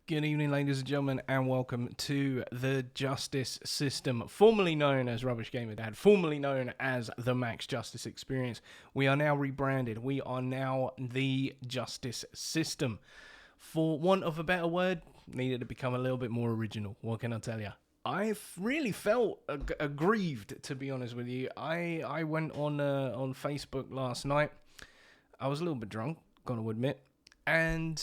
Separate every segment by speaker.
Speaker 1: Good evening, ladies and gentlemen, and welcome to the Justice System, formerly known as Rubbish Gamer Dad, formerly known as the Max Justice Experience. We are now rebranded. We are now the Justice System. For want of a better word, needed to become a little bit more original. What can I tell you? I've really felt aggrieved, to be honest with you. I went on Facebook last night. I was a little bit drunk, gotta admit. And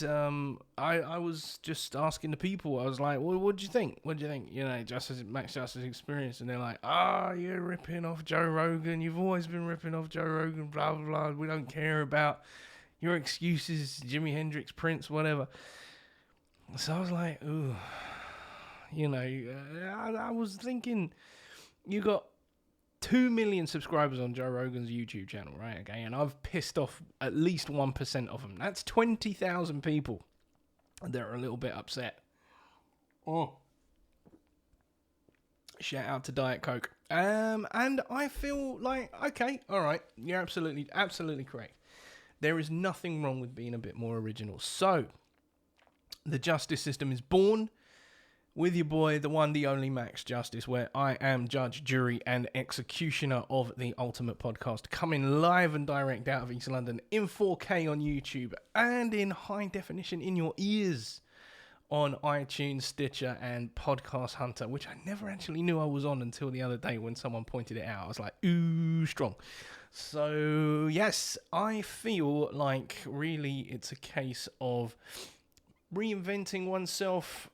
Speaker 1: I was just asking the people. I was like, "Well, what do you think? What do you think? You know, Max Justice Experience." And they're like, you're ripping off Joe Rogan. You've always been ripping off Joe Rogan. Blah blah blah. We don't care about your excuses, Jimi Hendrix, Prince, whatever. So I was like, ooh, I was thinking, you got 2 million subscribers on Joe Rogan's YouTube channel, right? Okay, and I've pissed off at least 1% of them. That's 20,000 people that are a little bit upset. Oh. Shout out to Diet Coke. And I feel like, okay, all right, you're absolutely correct. There is nothing wrong with being a bit more original. So, the justice system is born with your boy, the one, the only Max Justice, where I am judge, jury, and executioner of the ultimate podcast, coming live and direct out of East London in 4K on YouTube and in high definition in your ears on iTunes, Stitcher, and Podcast Hunter, which I never actually knew I was on until the other day when someone pointed it out. I was like, ooh, strong. So, yes, I feel like really it's a case of reinventing oneself.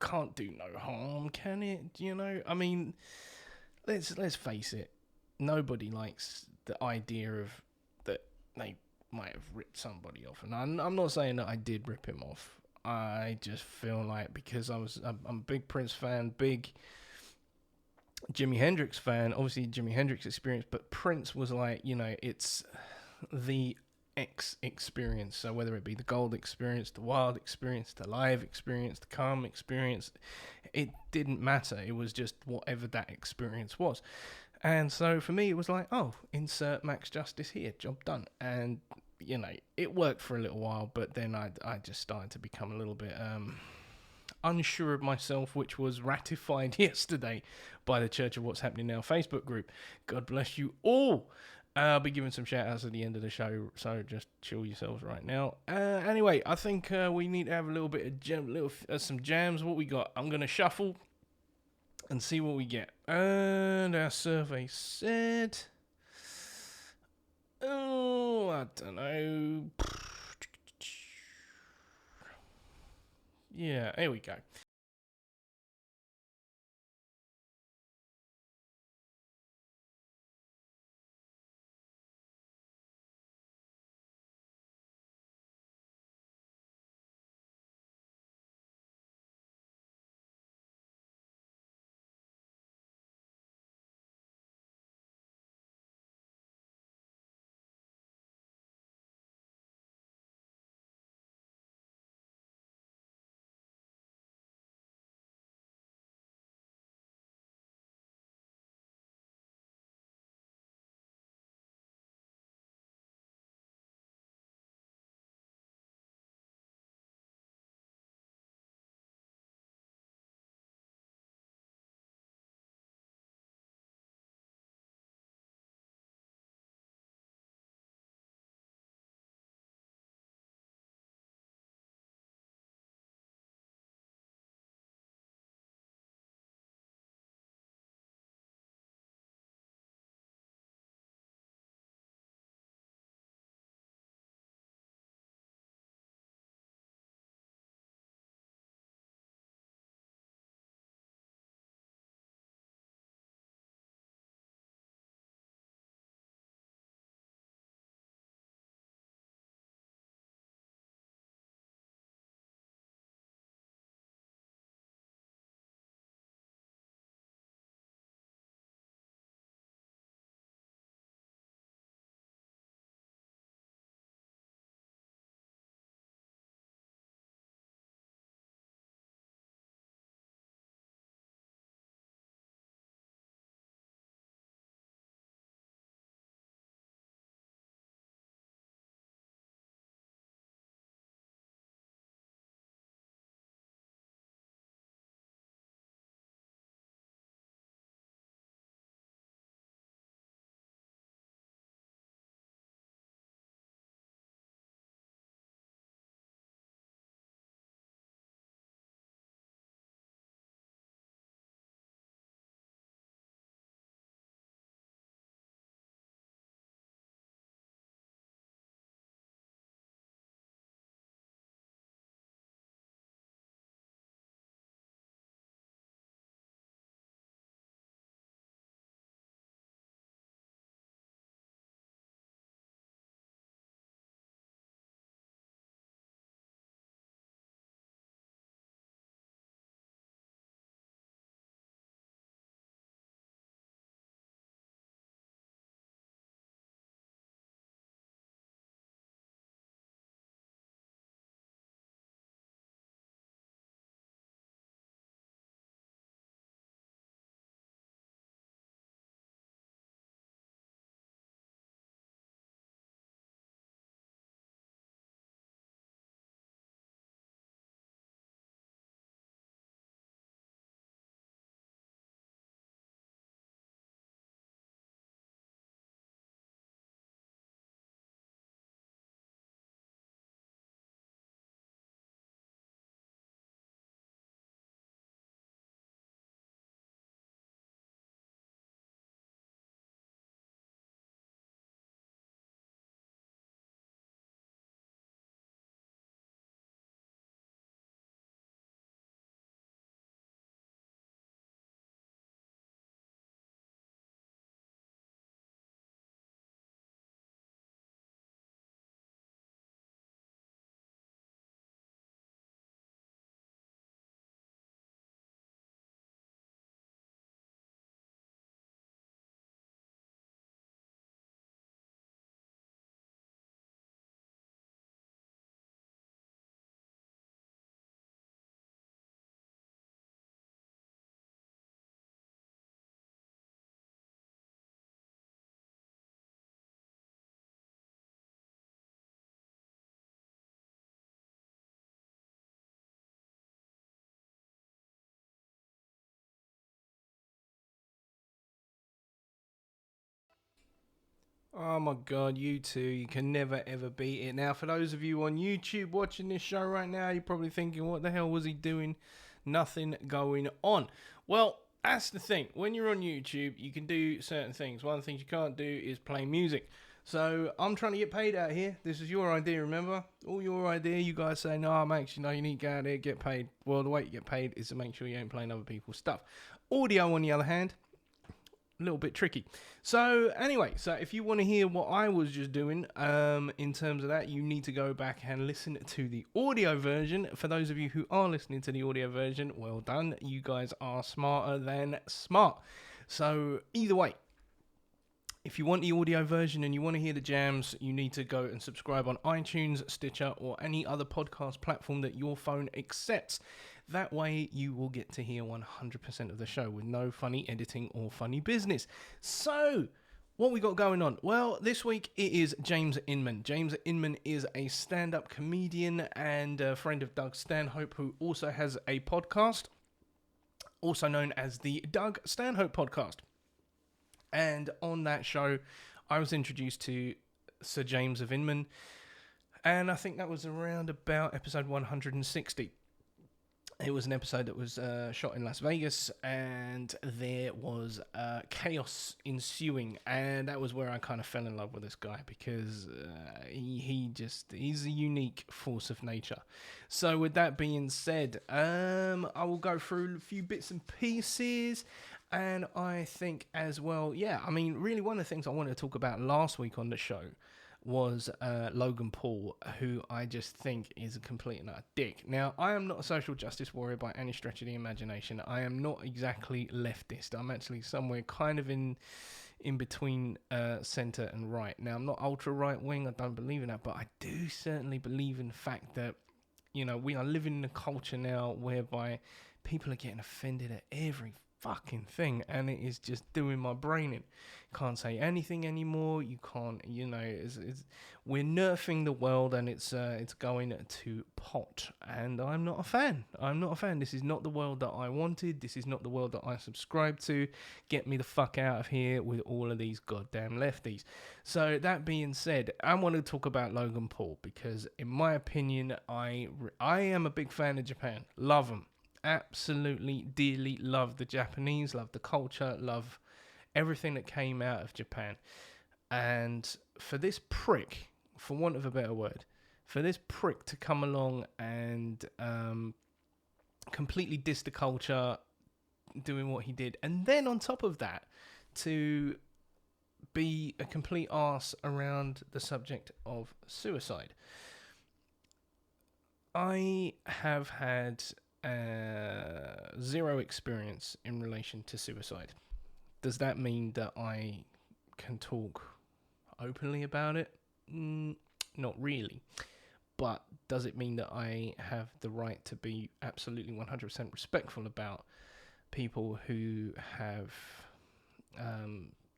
Speaker 1: Can't do no harm, can it? You know, I mean, let's face it. Nobody likes the idea of that they might have ripped somebody off, and I'm not saying that I did rip him off. I just feel like because I'm a big Prince fan, big Jimi Hendrix fan. Obviously, Jimi Hendrix experience, but Prince was like, it's the X experience. So whether it be the gold experience, the wild experience, the live experience, the calm experience, it didn't matter. It was just whatever that experience was. And so for me, it was like, oh, insert Max Justice here, job done. And it worked for a little while, but then I just started to become a little bit unsure of myself, which was ratified yesterday by the Church of What's Happening Now Facebook group. God bless you all. I'll be giving some shout outs at the end of the show, so just chill yourselves right now. Anyway, I think we need to have a little bit of some jams. What we got? I'm going to shuffle and see what we get. And our survey said, I don't know. Yeah, here we go. Oh my God, you two, you can never ever beat it. Now, for those of you on YouTube watching this show right now, you're probably thinking, what the hell was he doing? Nothing going on. Well, that's the thing. When you're on YouTube, you can do certain things. One of the things you can't do is play music. So I'm trying to get paid out here. This is your idea, remember? All your idea. You guys say, no, Max, you need to go out there, get paid. Well, the way you get paid is to make sure you ain't playing other people's stuff. Audio, on the other hand, a little bit tricky. So anyway, so if you want to hear what I was just doing in terms of that, you need to go back and listen to the audio version. For those of you who are listening to the audio version, well done. You guys are smarter than smart. So either way, if you want the audio version and you want to hear the jams, you need to go and subscribe on iTunes, Stitcher, or any other podcast platform that your phone accepts. That way you will get to hear 100% of the show with no funny editing or funny business. So, what we got going on? Well, this week it is James Inman. James Inman is a stand-up comedian and a friend of Doug Stanhope, who also has a podcast, also known as the Doug Stanhope Podcast. And on that show, I was introduced to Sir James of Inman, and I think that was around about episode 160. It was an episode that was shot in Las Vegas, and there was chaos ensuing, and that was where I kind of fell in love with this guy, because he's a unique force of nature. So with that being said, I will go through a few bits and pieces, and I think as well, really one of the things I wanted to talk about last week on the show was Logan Paul, who I just think is a complete and utter dick. Now, I am not a social justice warrior by any stretch of the imagination. I am not exactly leftist. I'm actually somewhere kind of in between centre and right. Now, I'm not ultra right wing. I don't believe in that, but I do certainly believe in the fact that, we are living in a culture now whereby people are getting offended at every fucking thing, and it is just doing my brain in. Can't say anything anymore. You can't, we're nerfing the world, and it's going to pot, and I'm not a fan. This is not the world that I wanted. This is not the world that I subscribe to. Get me the fuck out of here with all of these goddamn lefties. So that being said, I want to talk about Logan Paul, because in my opinion, I am a big fan of Japan. Love them. Absolutely dearly love the Japanese, love the culture, love everything that came out of Japan. And for this prick, for want of a better word, for this prick to come along and completely diss the culture, doing what he did, and then on top of that, to be a complete arse around the subject of suicide. I have had zero experience in relation to suicide. Does that mean that I can talk openly about it? Not really. But does it mean that I have the right to be absolutely 100% respectful about people who have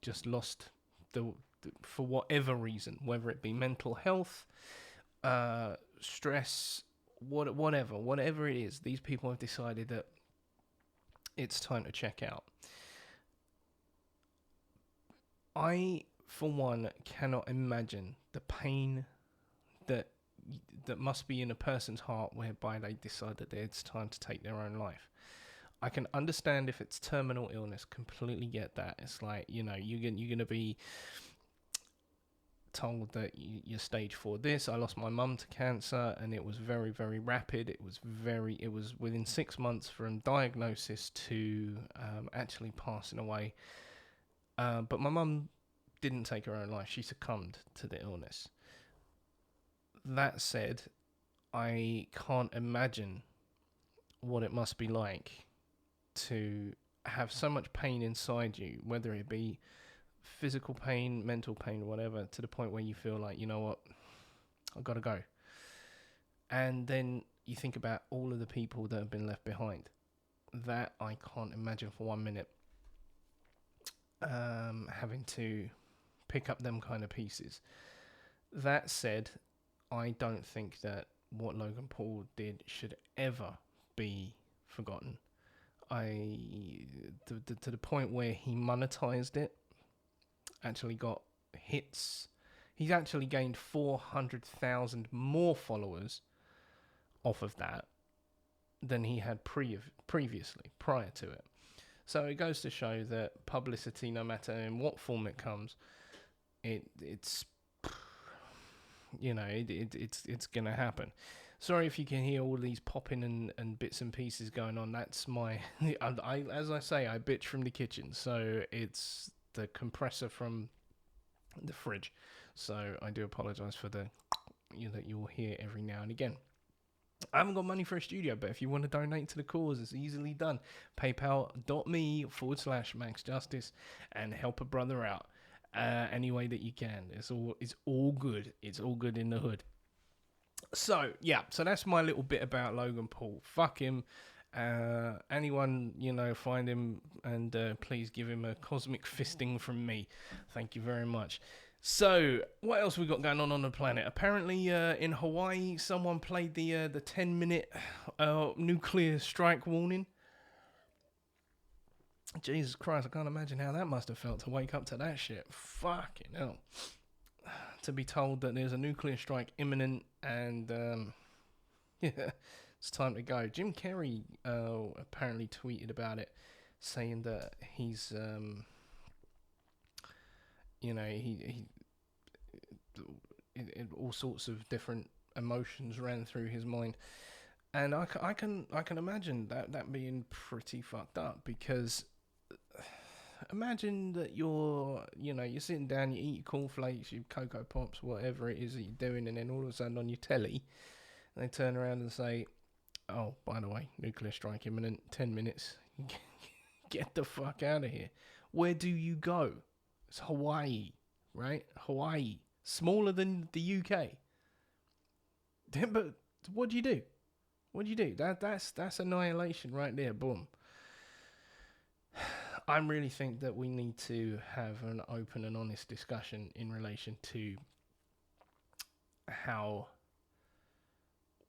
Speaker 1: just lost for whatever reason, whether it be mental health, stress, whatever it is, these people have decided that it's time to check out. I, for one, cannot imagine the pain that must be in a person's heart whereby they decide that it's time to take their own life. I can understand if it's terminal illness, completely get that. It's like, you're going to be told that you're stage 4 this. I lost my mum to cancer, and it was very, very rapid. It was within 6 months from diagnosis to actually passing away. But my mum didn't take her own life. She succumbed to the illness. That said, I can't imagine what it must be like to have so much pain inside you, whether it be physical pain, mental pain, whatever, to the point where you feel like, you know what, I've got to go. And then you think about all of the people that have been left behind. That I can't imagine for 1 minute having to pick up them kind of pieces. That said, I don't think that what Logan Paul did should ever be forgotten. To the point where he monetized it, actually got hits. He's actually gained 400,000 more followers off of that than he had previously, prior to it. So it goes to show that publicity, no matter in what form it comes, it's gonna happen. Sorry if you can hear all these popping and bits and pieces going on. That's my, as I say, I bitch from the kitchen. So it's the compressor from the fridge. So I do apologise for that you'll hear every now and again. I haven't got money for a studio, but if you want to donate to the cause, it's easily done. PayPal.me/MaxJustice and help a brother out any way that you can. It's all good. It's all good in the hood. So that's my little bit about Logan Paul. Fuck him. Anyone, find him and please give him a cosmic fisting from me. Thank you very much. So, what else we got going on the planet? Apparently, in Hawaii, someone played the 10-minute nuclear strike warning. Jesus Christ, I can't imagine how that must have felt to wake up to that shit. Fucking hell. To be told that there's a nuclear strike imminent and, it's time to go. Jim Carrey apparently tweeted about it, saying that he's, all sorts of different emotions ran through his mind, and I can imagine that being pretty fucked up, because imagine that you're sitting down, you eat your cornflakes, your Cocoa Pops, whatever it is that you're doing, and then all of a sudden on your telly, they turn around and say, "Oh, by the way, nuclear strike imminent, 10 minutes, get the fuck out of here." Where do you go? It's Hawaii, right? Hawaii. Smaller than the UK. But what do you do? That's annihilation right there. Boom. I really think that we need to have an open and honest discussion in relation to how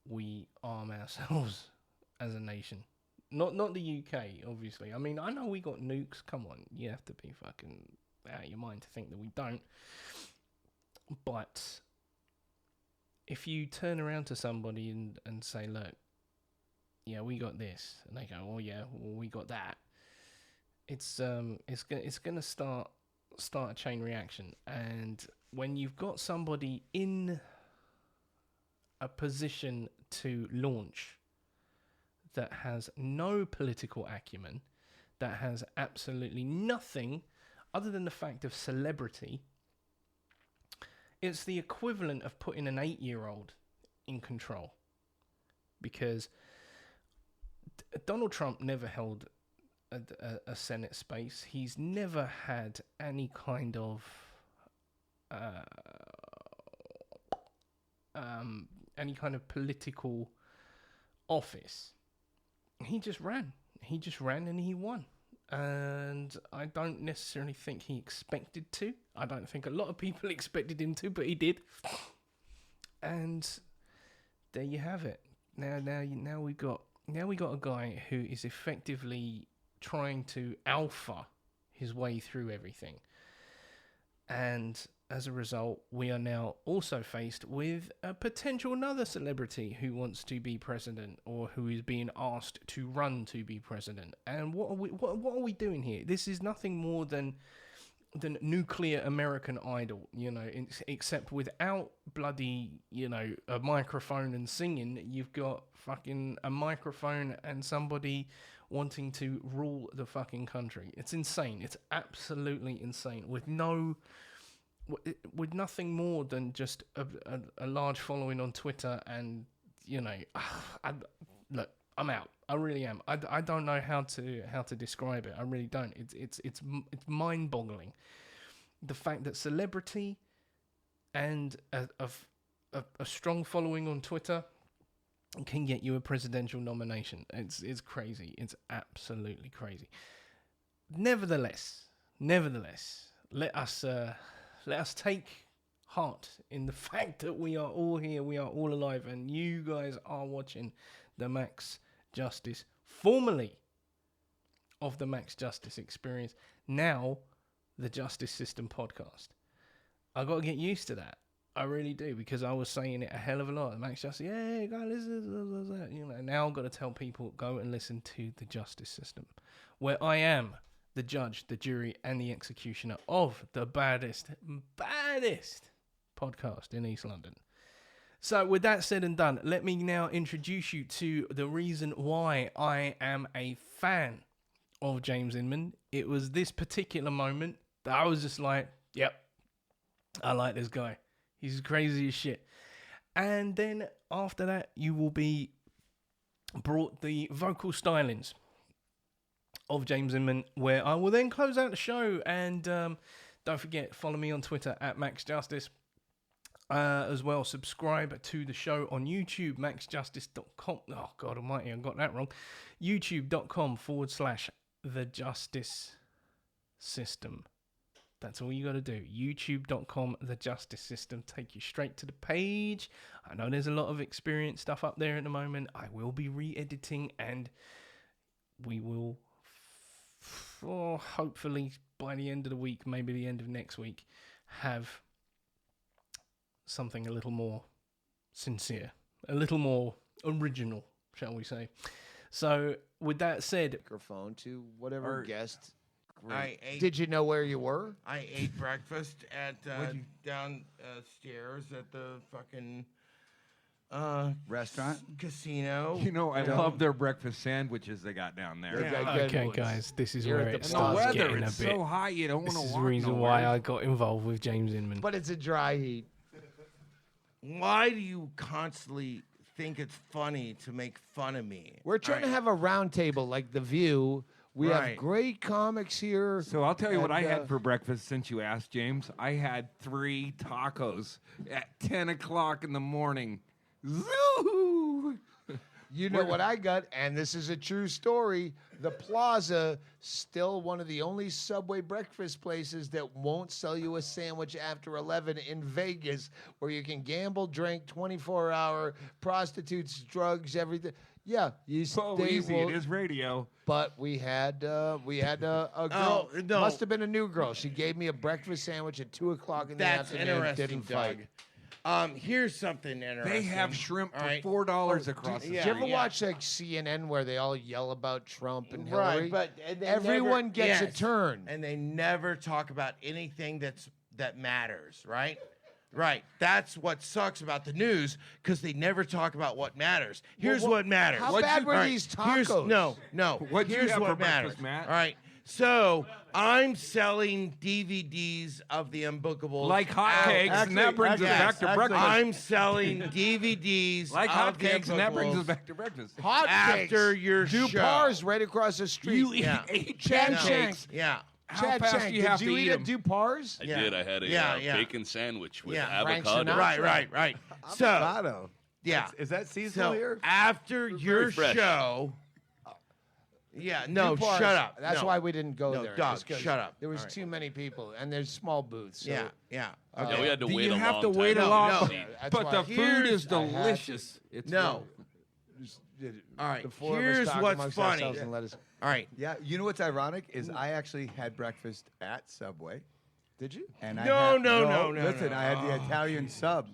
Speaker 1: we arm ourselves as a nation. Not the UK, obviously. I mean, I know we got nukes. Come on, you have to be fucking out of your mind to think that we don't. But if you turn around to somebody and say, "Look, yeah, we got this," and they go, "Oh yeah, well, we got that," it's gonna start a chain reaction. And when you've got somebody in a position to launch that has no political acumen, that has absolutely nothing other than the fact of celebrity, it's the equivalent of putting an 8-year-old in control. Because Donald Trump never held a Senate space. He's never had any kind of political office. He just ran and he won. And I don't necessarily think he expected to. I don't think a lot of people expected him to, but he did. And there you have it. Now we got a guy who is effectively trying to alpha his way through everything. And as a result, we are now also faced with a potential another celebrity who wants to be president, or who is being asked to run to be president. And what are we doing here? This is nothing more than nuclear American Idol, except without bloody, a microphone and singing. You've got fucking a microphone and somebody wanting to rule the fucking country. It's insane. It's absolutely insane. With nothing more than just a large following on Twitter, and look, I'm out. I really am. I don't know how to describe it. I really don't. It's mind-boggling. The fact that celebrity and a strong following on Twitter can get you a presidential nomination. It's crazy. It's absolutely crazy. Nevertheless, let us take heart in the fact that we are all here, we are all alive, and you guys are watching the Max Justice, formerly of the Max Justice Experience, now the Justice System Podcast. I got to get used to that. I really do, because I was saying it a hell of a lot. Max just, yeah, go listen, you know. Now I've got to tell people, go and listen to the justice system, where I am the judge, the jury, and the executioner of the baddest podcast in East London. So with that said and done, let me now introduce you to the reason why I am a fan of James Inman. It was this particular moment that I was just like, yep, I like this guy. He's crazy as shit. And then after that, you will be brought the vocal stylings of James Inman, where I will then close out the show. And don't forget, follow me on Twitter at MaxJustice. As well, subscribe to the show on YouTube, maxjustice.com. Oh, God almighty, I got that wrong. youtube.com/The Justice System. That's all you got to do. youtube.com, The Justice System. Take you straight to the page. I know there's a lot of experience stuff up there at the moment. I will be re-editing, and we will, hopefully by the end of the week, maybe the end of next week, have something a little more sincere, a little more original, shall we say. So with that said,
Speaker 2: microphone to whatever guest.
Speaker 3: Did
Speaker 2: you know where you were?
Speaker 3: I ate breakfast at downstairs at the fucking
Speaker 4: restaurant
Speaker 3: casino.
Speaker 5: You know, I love their breakfast sandwiches they got down there.
Speaker 1: Okay, guys, this is where it
Speaker 5: the
Speaker 1: starts
Speaker 5: weather,
Speaker 1: getting a
Speaker 5: it's
Speaker 1: bit.
Speaker 5: so hot you don't want to walk.
Speaker 1: This is the reason why I got involved with James Inman.
Speaker 2: But it's a dry heat.
Speaker 3: Why do you constantly think it's funny to make fun of me?
Speaker 2: We're trying to have a round table like The View. We have great comics here.
Speaker 5: So I'll tell you what I had for breakfast since you asked, James. I had 3 tacos at 10 o'clock in the morning. Zoo!
Speaker 2: You know what I got, and this is a true story. The Plaza, still one of the only Subway breakfast places that won't sell you a sandwich after 11 in Vegas, where you can gamble, drink, 24-hour, prostitutes, drugs, everything. Yeah, you
Speaker 5: easy. It is radio.
Speaker 2: But we had a girl.
Speaker 3: No.
Speaker 2: Must have been a new girl. She gave me a breakfast sandwich at 2 o'clock in the
Speaker 3: That's
Speaker 2: afternoon.
Speaker 3: interesting,
Speaker 2: Didn't fight.
Speaker 3: Doug. Here's something interesting.
Speaker 5: They have shrimp for $4 across the
Speaker 2: Did you ever watch like CNN where they all yell about Trump and Hillary?
Speaker 3: Right, but
Speaker 2: everyone gets a turn,
Speaker 3: and they never talk about anything that matters, right? Right. That's what sucks about the news, because they never talk about what matters. Here's what matters.
Speaker 2: How bad were these tacos?
Speaker 3: No.
Speaker 5: What'd you
Speaker 3: Here's
Speaker 5: have
Speaker 3: what
Speaker 5: for
Speaker 3: matters.
Speaker 5: breakfast, Matt?
Speaker 3: All right. So I'm selling DVDs of the Unbookable.
Speaker 5: Like hotcakes, and that brings us back to breakfast.
Speaker 3: I'm selling DVDs
Speaker 5: like
Speaker 3: of the
Speaker 5: hotcakes, and that brings us
Speaker 3: Unbookables
Speaker 5: back to breakfast.
Speaker 2: Hot
Speaker 3: after your show.
Speaker 2: Dupar's right across the street.
Speaker 5: You ate
Speaker 2: Chad
Speaker 5: pancakes.
Speaker 2: Shanks.
Speaker 3: Yeah.
Speaker 5: How
Speaker 2: Chad
Speaker 5: fast
Speaker 2: Shank,
Speaker 5: do you have
Speaker 2: did
Speaker 5: to
Speaker 2: you
Speaker 5: eat
Speaker 2: eat at
Speaker 5: them?
Speaker 2: Dupar's?
Speaker 6: I did. I had a bacon sandwich with
Speaker 2: Frank
Speaker 6: avocado.
Speaker 2: Sinatra.
Speaker 3: Right. So,
Speaker 4: avocado.
Speaker 3: yeah.
Speaker 4: Is that seasonal
Speaker 3: So
Speaker 4: here?
Speaker 3: after your
Speaker 6: fresh.
Speaker 3: show, no,
Speaker 2: Dupar's.
Speaker 3: shut up.
Speaker 2: That's
Speaker 3: No.
Speaker 2: why we didn't go
Speaker 3: No,
Speaker 2: there.
Speaker 3: Doug,
Speaker 2: Just 'cause
Speaker 3: shut up.
Speaker 2: There was
Speaker 3: All right.
Speaker 2: too many people, and there's small booths. So
Speaker 3: Yeah.
Speaker 6: Yeah, we had to
Speaker 5: Do
Speaker 6: wait
Speaker 5: you
Speaker 6: a long
Speaker 5: have to
Speaker 6: time.
Speaker 5: wait a
Speaker 3: No,
Speaker 5: long
Speaker 3: no.
Speaker 2: That's
Speaker 5: But
Speaker 2: why
Speaker 5: the food
Speaker 3: here's-
Speaker 5: is
Speaker 2: I had to-
Speaker 5: delicious. It's
Speaker 3: No. All right.
Speaker 2: The four of
Speaker 3: Here's
Speaker 2: us talk
Speaker 3: what's
Speaker 2: amongst
Speaker 3: funny.
Speaker 2: ourselves and let us.
Speaker 3: All right.
Speaker 4: Yeah, you know what's ironic is I actually had breakfast at Subway.
Speaker 2: Did you?
Speaker 4: And
Speaker 3: No,
Speaker 4: I had,
Speaker 3: no.
Speaker 4: Listen, I had the Italian sub,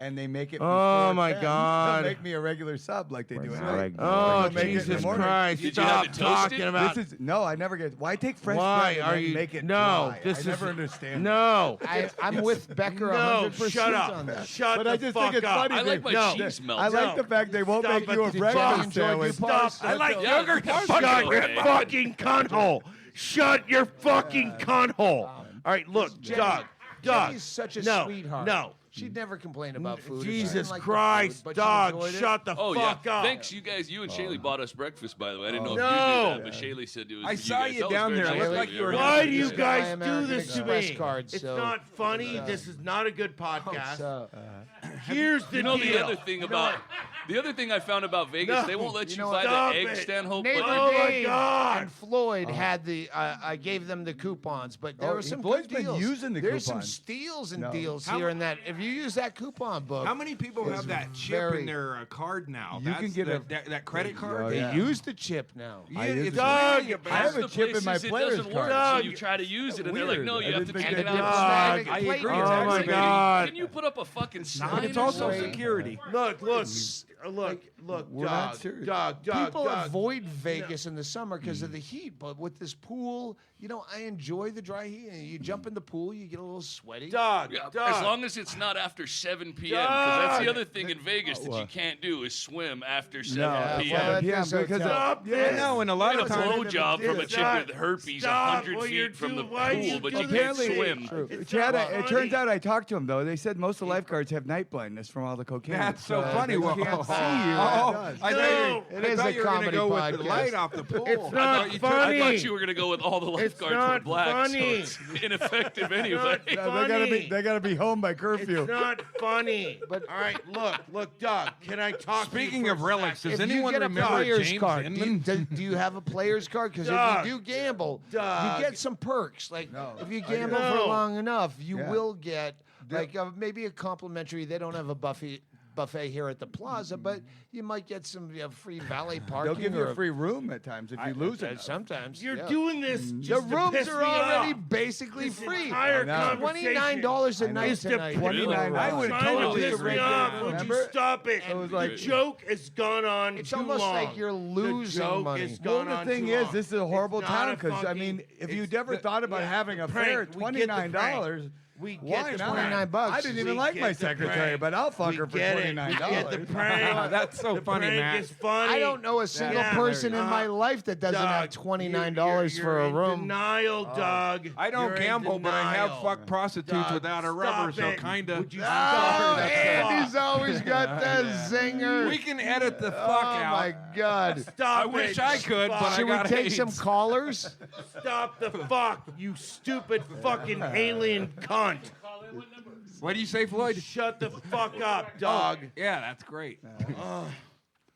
Speaker 4: and they make it.
Speaker 3: Oh,
Speaker 4: before
Speaker 3: my
Speaker 4: 10.
Speaker 3: God.
Speaker 4: They'll make me a regular sub like they do at night.
Speaker 3: Oh,
Speaker 4: They'll make it in the
Speaker 3: Jesus
Speaker 4: morning.
Speaker 3: Christ.
Speaker 6: Did you have
Speaker 3: Stop
Speaker 6: it toasted?
Speaker 3: talking about.
Speaker 4: This is no, I never get. Why take fresh
Speaker 3: Why
Speaker 4: bread and
Speaker 3: are
Speaker 4: then
Speaker 3: you
Speaker 4: make it
Speaker 3: no?
Speaker 4: dry?
Speaker 3: This
Speaker 4: I
Speaker 3: is
Speaker 4: never understand.
Speaker 3: No.
Speaker 2: I'm with Becker
Speaker 3: No.
Speaker 2: 100%
Speaker 3: Shut
Speaker 2: on
Speaker 3: up.
Speaker 2: that.
Speaker 3: Shut
Speaker 4: But
Speaker 3: the
Speaker 4: I just
Speaker 3: fuck
Speaker 4: think it's
Speaker 3: up.
Speaker 4: funny.
Speaker 6: I like my
Speaker 3: No.
Speaker 6: cheese melt.
Speaker 4: I like
Speaker 3: No.
Speaker 4: the fact they won't
Speaker 3: Stop
Speaker 4: make
Speaker 3: it.
Speaker 4: you a
Speaker 3: Did you
Speaker 4: breakfast
Speaker 3: enjoy
Speaker 4: sandwich.
Speaker 3: Stop. I like
Speaker 6: Yeah,
Speaker 3: yogurt.
Speaker 6: Dupar's
Speaker 3: Shut
Speaker 6: is
Speaker 3: your
Speaker 6: okay.
Speaker 3: fucking cunt hole. Shut your fucking cunt hole. All right, look, Doug.
Speaker 2: Jenny's such a
Speaker 3: no,
Speaker 2: sweetheart.
Speaker 3: No.
Speaker 2: She'd never complain about food. She
Speaker 3: Jesus
Speaker 2: didn't like the
Speaker 3: Christ,
Speaker 2: food, but she
Speaker 3: Doug,
Speaker 2: enjoyed it.
Speaker 3: shut the
Speaker 6: Oh yeah,
Speaker 3: fuck up.
Speaker 6: thanks you guys. You and Shaylee bought us breakfast, by the way. I didn't know if
Speaker 3: No.
Speaker 6: you did that, but Shaylee said it was.
Speaker 5: I saw you
Speaker 6: That was
Speaker 5: down
Speaker 6: very
Speaker 5: there. It
Speaker 6: nice
Speaker 5: looked
Speaker 6: of
Speaker 5: like you were
Speaker 3: Why do
Speaker 5: having
Speaker 3: you
Speaker 5: a
Speaker 3: guys do
Speaker 2: American
Speaker 3: this to
Speaker 2: Express
Speaker 3: me?
Speaker 2: card,
Speaker 3: It's
Speaker 2: so-
Speaker 3: not funny. This is not a good podcast.
Speaker 2: So,
Speaker 3: Here's the
Speaker 6: You know
Speaker 3: deal.
Speaker 6: the other thing about The other thing I found about Vegas, they won't let you buy the egg, Stanhope.
Speaker 2: Neighbor
Speaker 6: But
Speaker 2: Dave and Floyd had the. I gave them the coupons, but there were some
Speaker 4: Floyd's
Speaker 2: good
Speaker 4: been
Speaker 2: deals.
Speaker 4: using the
Speaker 2: There's some
Speaker 4: coupons.
Speaker 2: steals and deals here and that. If you use that coupon book,
Speaker 5: How many people have that chip
Speaker 2: very-
Speaker 5: in their card now?
Speaker 4: You can get
Speaker 5: that credit card.
Speaker 2: they
Speaker 4: yeah.
Speaker 2: use the chip now.
Speaker 5: Yeah,
Speaker 4: I use
Speaker 5: it's
Speaker 4: it.
Speaker 5: really a
Speaker 4: I
Speaker 5: bad-
Speaker 4: have a
Speaker 6: the
Speaker 4: chip in my
Speaker 6: places it
Speaker 4: player's
Speaker 6: doesn't
Speaker 4: card.
Speaker 6: work, so you try to use it, and they're like,
Speaker 4: Weird.
Speaker 6: no,
Speaker 4: I
Speaker 6: you have
Speaker 4: didn't
Speaker 6: to
Speaker 4: think
Speaker 6: take it
Speaker 4: they
Speaker 6: out.
Speaker 4: did.
Speaker 6: of the bag.
Speaker 5: I agree.
Speaker 3: Oh my
Speaker 5: It's
Speaker 3: God.
Speaker 6: Can you put up a fucking sign?
Speaker 5: But it's
Speaker 6: or
Speaker 5: also
Speaker 6: something?
Speaker 5: security.
Speaker 3: Look,
Speaker 4: We're not
Speaker 3: dog,
Speaker 4: serious.
Speaker 3: dog.
Speaker 2: People avoid Vegas in the summer because of the heat, but with this pool, I enjoy the dry heat. And you jump in the pool, you get a little sweaty.
Speaker 3: Dog,
Speaker 6: Yeah,
Speaker 3: dog.
Speaker 6: as long as it's not after 7 p.m. Because that's the other thing in Vegas that you can't do is swim after 7
Speaker 2: Yeah,
Speaker 6: p.m.
Speaker 2: well,
Speaker 4: Yeah,
Speaker 2: this
Speaker 4: because
Speaker 2: hotel.
Speaker 3: Stop
Speaker 5: Yeah,
Speaker 3: this.
Speaker 5: no, and a lot
Speaker 6: Get a
Speaker 5: of times.
Speaker 6: blowjob from a chick
Speaker 3: Stop.
Speaker 6: with herpes
Speaker 3: Stop
Speaker 6: 100
Speaker 3: what you're
Speaker 6: feet from the
Speaker 3: doing. Why
Speaker 6: pool,
Speaker 3: you
Speaker 6: but
Speaker 3: do
Speaker 6: you can't
Speaker 4: Apparently,
Speaker 6: swim.
Speaker 3: It's
Speaker 4: Chad,
Speaker 3: not
Speaker 4: it
Speaker 3: funny.
Speaker 4: turns out I talked to him though. They said most of the lifeguards have night blindness from all the cocaine.
Speaker 5: That's so funny.
Speaker 4: They
Speaker 5: Well,
Speaker 4: can't see you.
Speaker 5: I
Speaker 3: No.
Speaker 5: thought
Speaker 2: It is
Speaker 5: you
Speaker 2: a
Speaker 5: were going to
Speaker 2: comedy
Speaker 5: go with the
Speaker 2: podcast.
Speaker 5: light off the pool.
Speaker 3: It's
Speaker 6: I
Speaker 3: not
Speaker 6: thought,
Speaker 3: funny.
Speaker 6: I thought you were going to go with all the lifeguards were
Speaker 3: not
Speaker 6: black,
Speaker 3: funny.
Speaker 6: so it's ineffective anyway.
Speaker 3: not
Speaker 4: They gotta be home by curfew.
Speaker 3: It's not funny. But all right, look, Doug. Can I talk?
Speaker 5: Speaking
Speaker 3: to you
Speaker 5: of
Speaker 3: for a
Speaker 5: relics,
Speaker 3: second?
Speaker 5: does
Speaker 2: If you
Speaker 5: anyone
Speaker 2: get a
Speaker 5: remember
Speaker 2: player's
Speaker 5: James
Speaker 2: card,
Speaker 5: Inman?
Speaker 2: do you have a player's card? Because if
Speaker 3: Doug.
Speaker 2: you do gamble,
Speaker 3: Doug.
Speaker 2: you get some perks. Like if you gamble
Speaker 3: get
Speaker 2: for
Speaker 3: it.
Speaker 2: long enough, you
Speaker 4: Yeah.
Speaker 2: will get maybe a complimentary. They don't have a buffet here at the Plaza, but you might get some free valet parking.
Speaker 4: They'll give you
Speaker 2: or
Speaker 4: a free room at times if you lose it.
Speaker 2: Sometimes
Speaker 3: You're
Speaker 2: yeah.
Speaker 3: doing this.
Speaker 2: The
Speaker 3: Just to
Speaker 2: rooms
Speaker 3: piss
Speaker 2: are
Speaker 3: me
Speaker 2: already
Speaker 3: off.
Speaker 2: basically
Speaker 3: This
Speaker 2: free.
Speaker 3: entire
Speaker 4: know.
Speaker 3: conversation
Speaker 2: $29 a night
Speaker 3: is to
Speaker 2: tonight.
Speaker 4: $29.
Speaker 5: I would
Speaker 3: Trying
Speaker 5: totally
Speaker 3: to piss
Speaker 5: agree
Speaker 3: me
Speaker 5: with
Speaker 3: off.
Speaker 5: that.
Speaker 3: Would you
Speaker 4: Remember?
Speaker 3: stop it?
Speaker 4: It was like-
Speaker 3: the joke has gone on
Speaker 2: It's
Speaker 3: too
Speaker 2: almost
Speaker 3: long.
Speaker 2: like you're losing
Speaker 3: the joke
Speaker 2: money.
Speaker 3: Has
Speaker 4: Well,
Speaker 3: gone
Speaker 4: the
Speaker 3: on
Speaker 4: thing
Speaker 3: too
Speaker 4: is,
Speaker 3: long.
Speaker 4: this is a horrible
Speaker 3: It's not
Speaker 4: town
Speaker 3: a
Speaker 4: because
Speaker 3: fucking-
Speaker 4: if
Speaker 3: it's
Speaker 4: you'd ever thought about having a
Speaker 3: prank.
Speaker 4: fare
Speaker 3: We
Speaker 4: at
Speaker 3: get the
Speaker 4: $29,
Speaker 3: prank. We
Speaker 4: why
Speaker 3: get the
Speaker 4: not?
Speaker 3: prank.
Speaker 2: $29.
Speaker 4: I didn't even
Speaker 3: We
Speaker 4: like
Speaker 3: get
Speaker 4: my
Speaker 3: the
Speaker 4: secretary,
Speaker 3: prank.
Speaker 4: but I'll fuck
Speaker 3: We
Speaker 4: her for
Speaker 3: get it.
Speaker 4: $29.
Speaker 3: We get the prank.
Speaker 5: That's so
Speaker 3: the
Speaker 5: funny,
Speaker 3: prank
Speaker 5: Matt.
Speaker 3: is funny.
Speaker 2: I don't know a single
Speaker 3: Yeah.
Speaker 2: person in my
Speaker 3: Uh-huh.
Speaker 2: life that doesn't have
Speaker 3: Doug,
Speaker 2: $29 for a
Speaker 3: you're in
Speaker 2: room.
Speaker 3: Denial, Doug.
Speaker 5: I don't
Speaker 3: You're in
Speaker 5: gamble, but I have
Speaker 3: denial.
Speaker 5: fucked prostitutes
Speaker 3: Doug,
Speaker 5: without a rubber,
Speaker 3: stop
Speaker 5: so
Speaker 3: it.
Speaker 5: kind of.
Speaker 3: Would you
Speaker 2: Oh,
Speaker 3: stop it?
Speaker 2: Andy's always got that zinger.
Speaker 5: We can edit the fuck
Speaker 2: Oh
Speaker 5: out.
Speaker 2: my God.
Speaker 3: Stop
Speaker 5: I wish
Speaker 3: it.
Speaker 5: I could, but I
Speaker 2: Should we
Speaker 5: got
Speaker 2: take
Speaker 5: AIDS.
Speaker 2: some callers?
Speaker 3: Stop the fuck, you stupid fucking alien cunt.
Speaker 5: What do you say, Floyd?
Speaker 3: Shut the fuck up, dog.
Speaker 5: Yeah, that's great.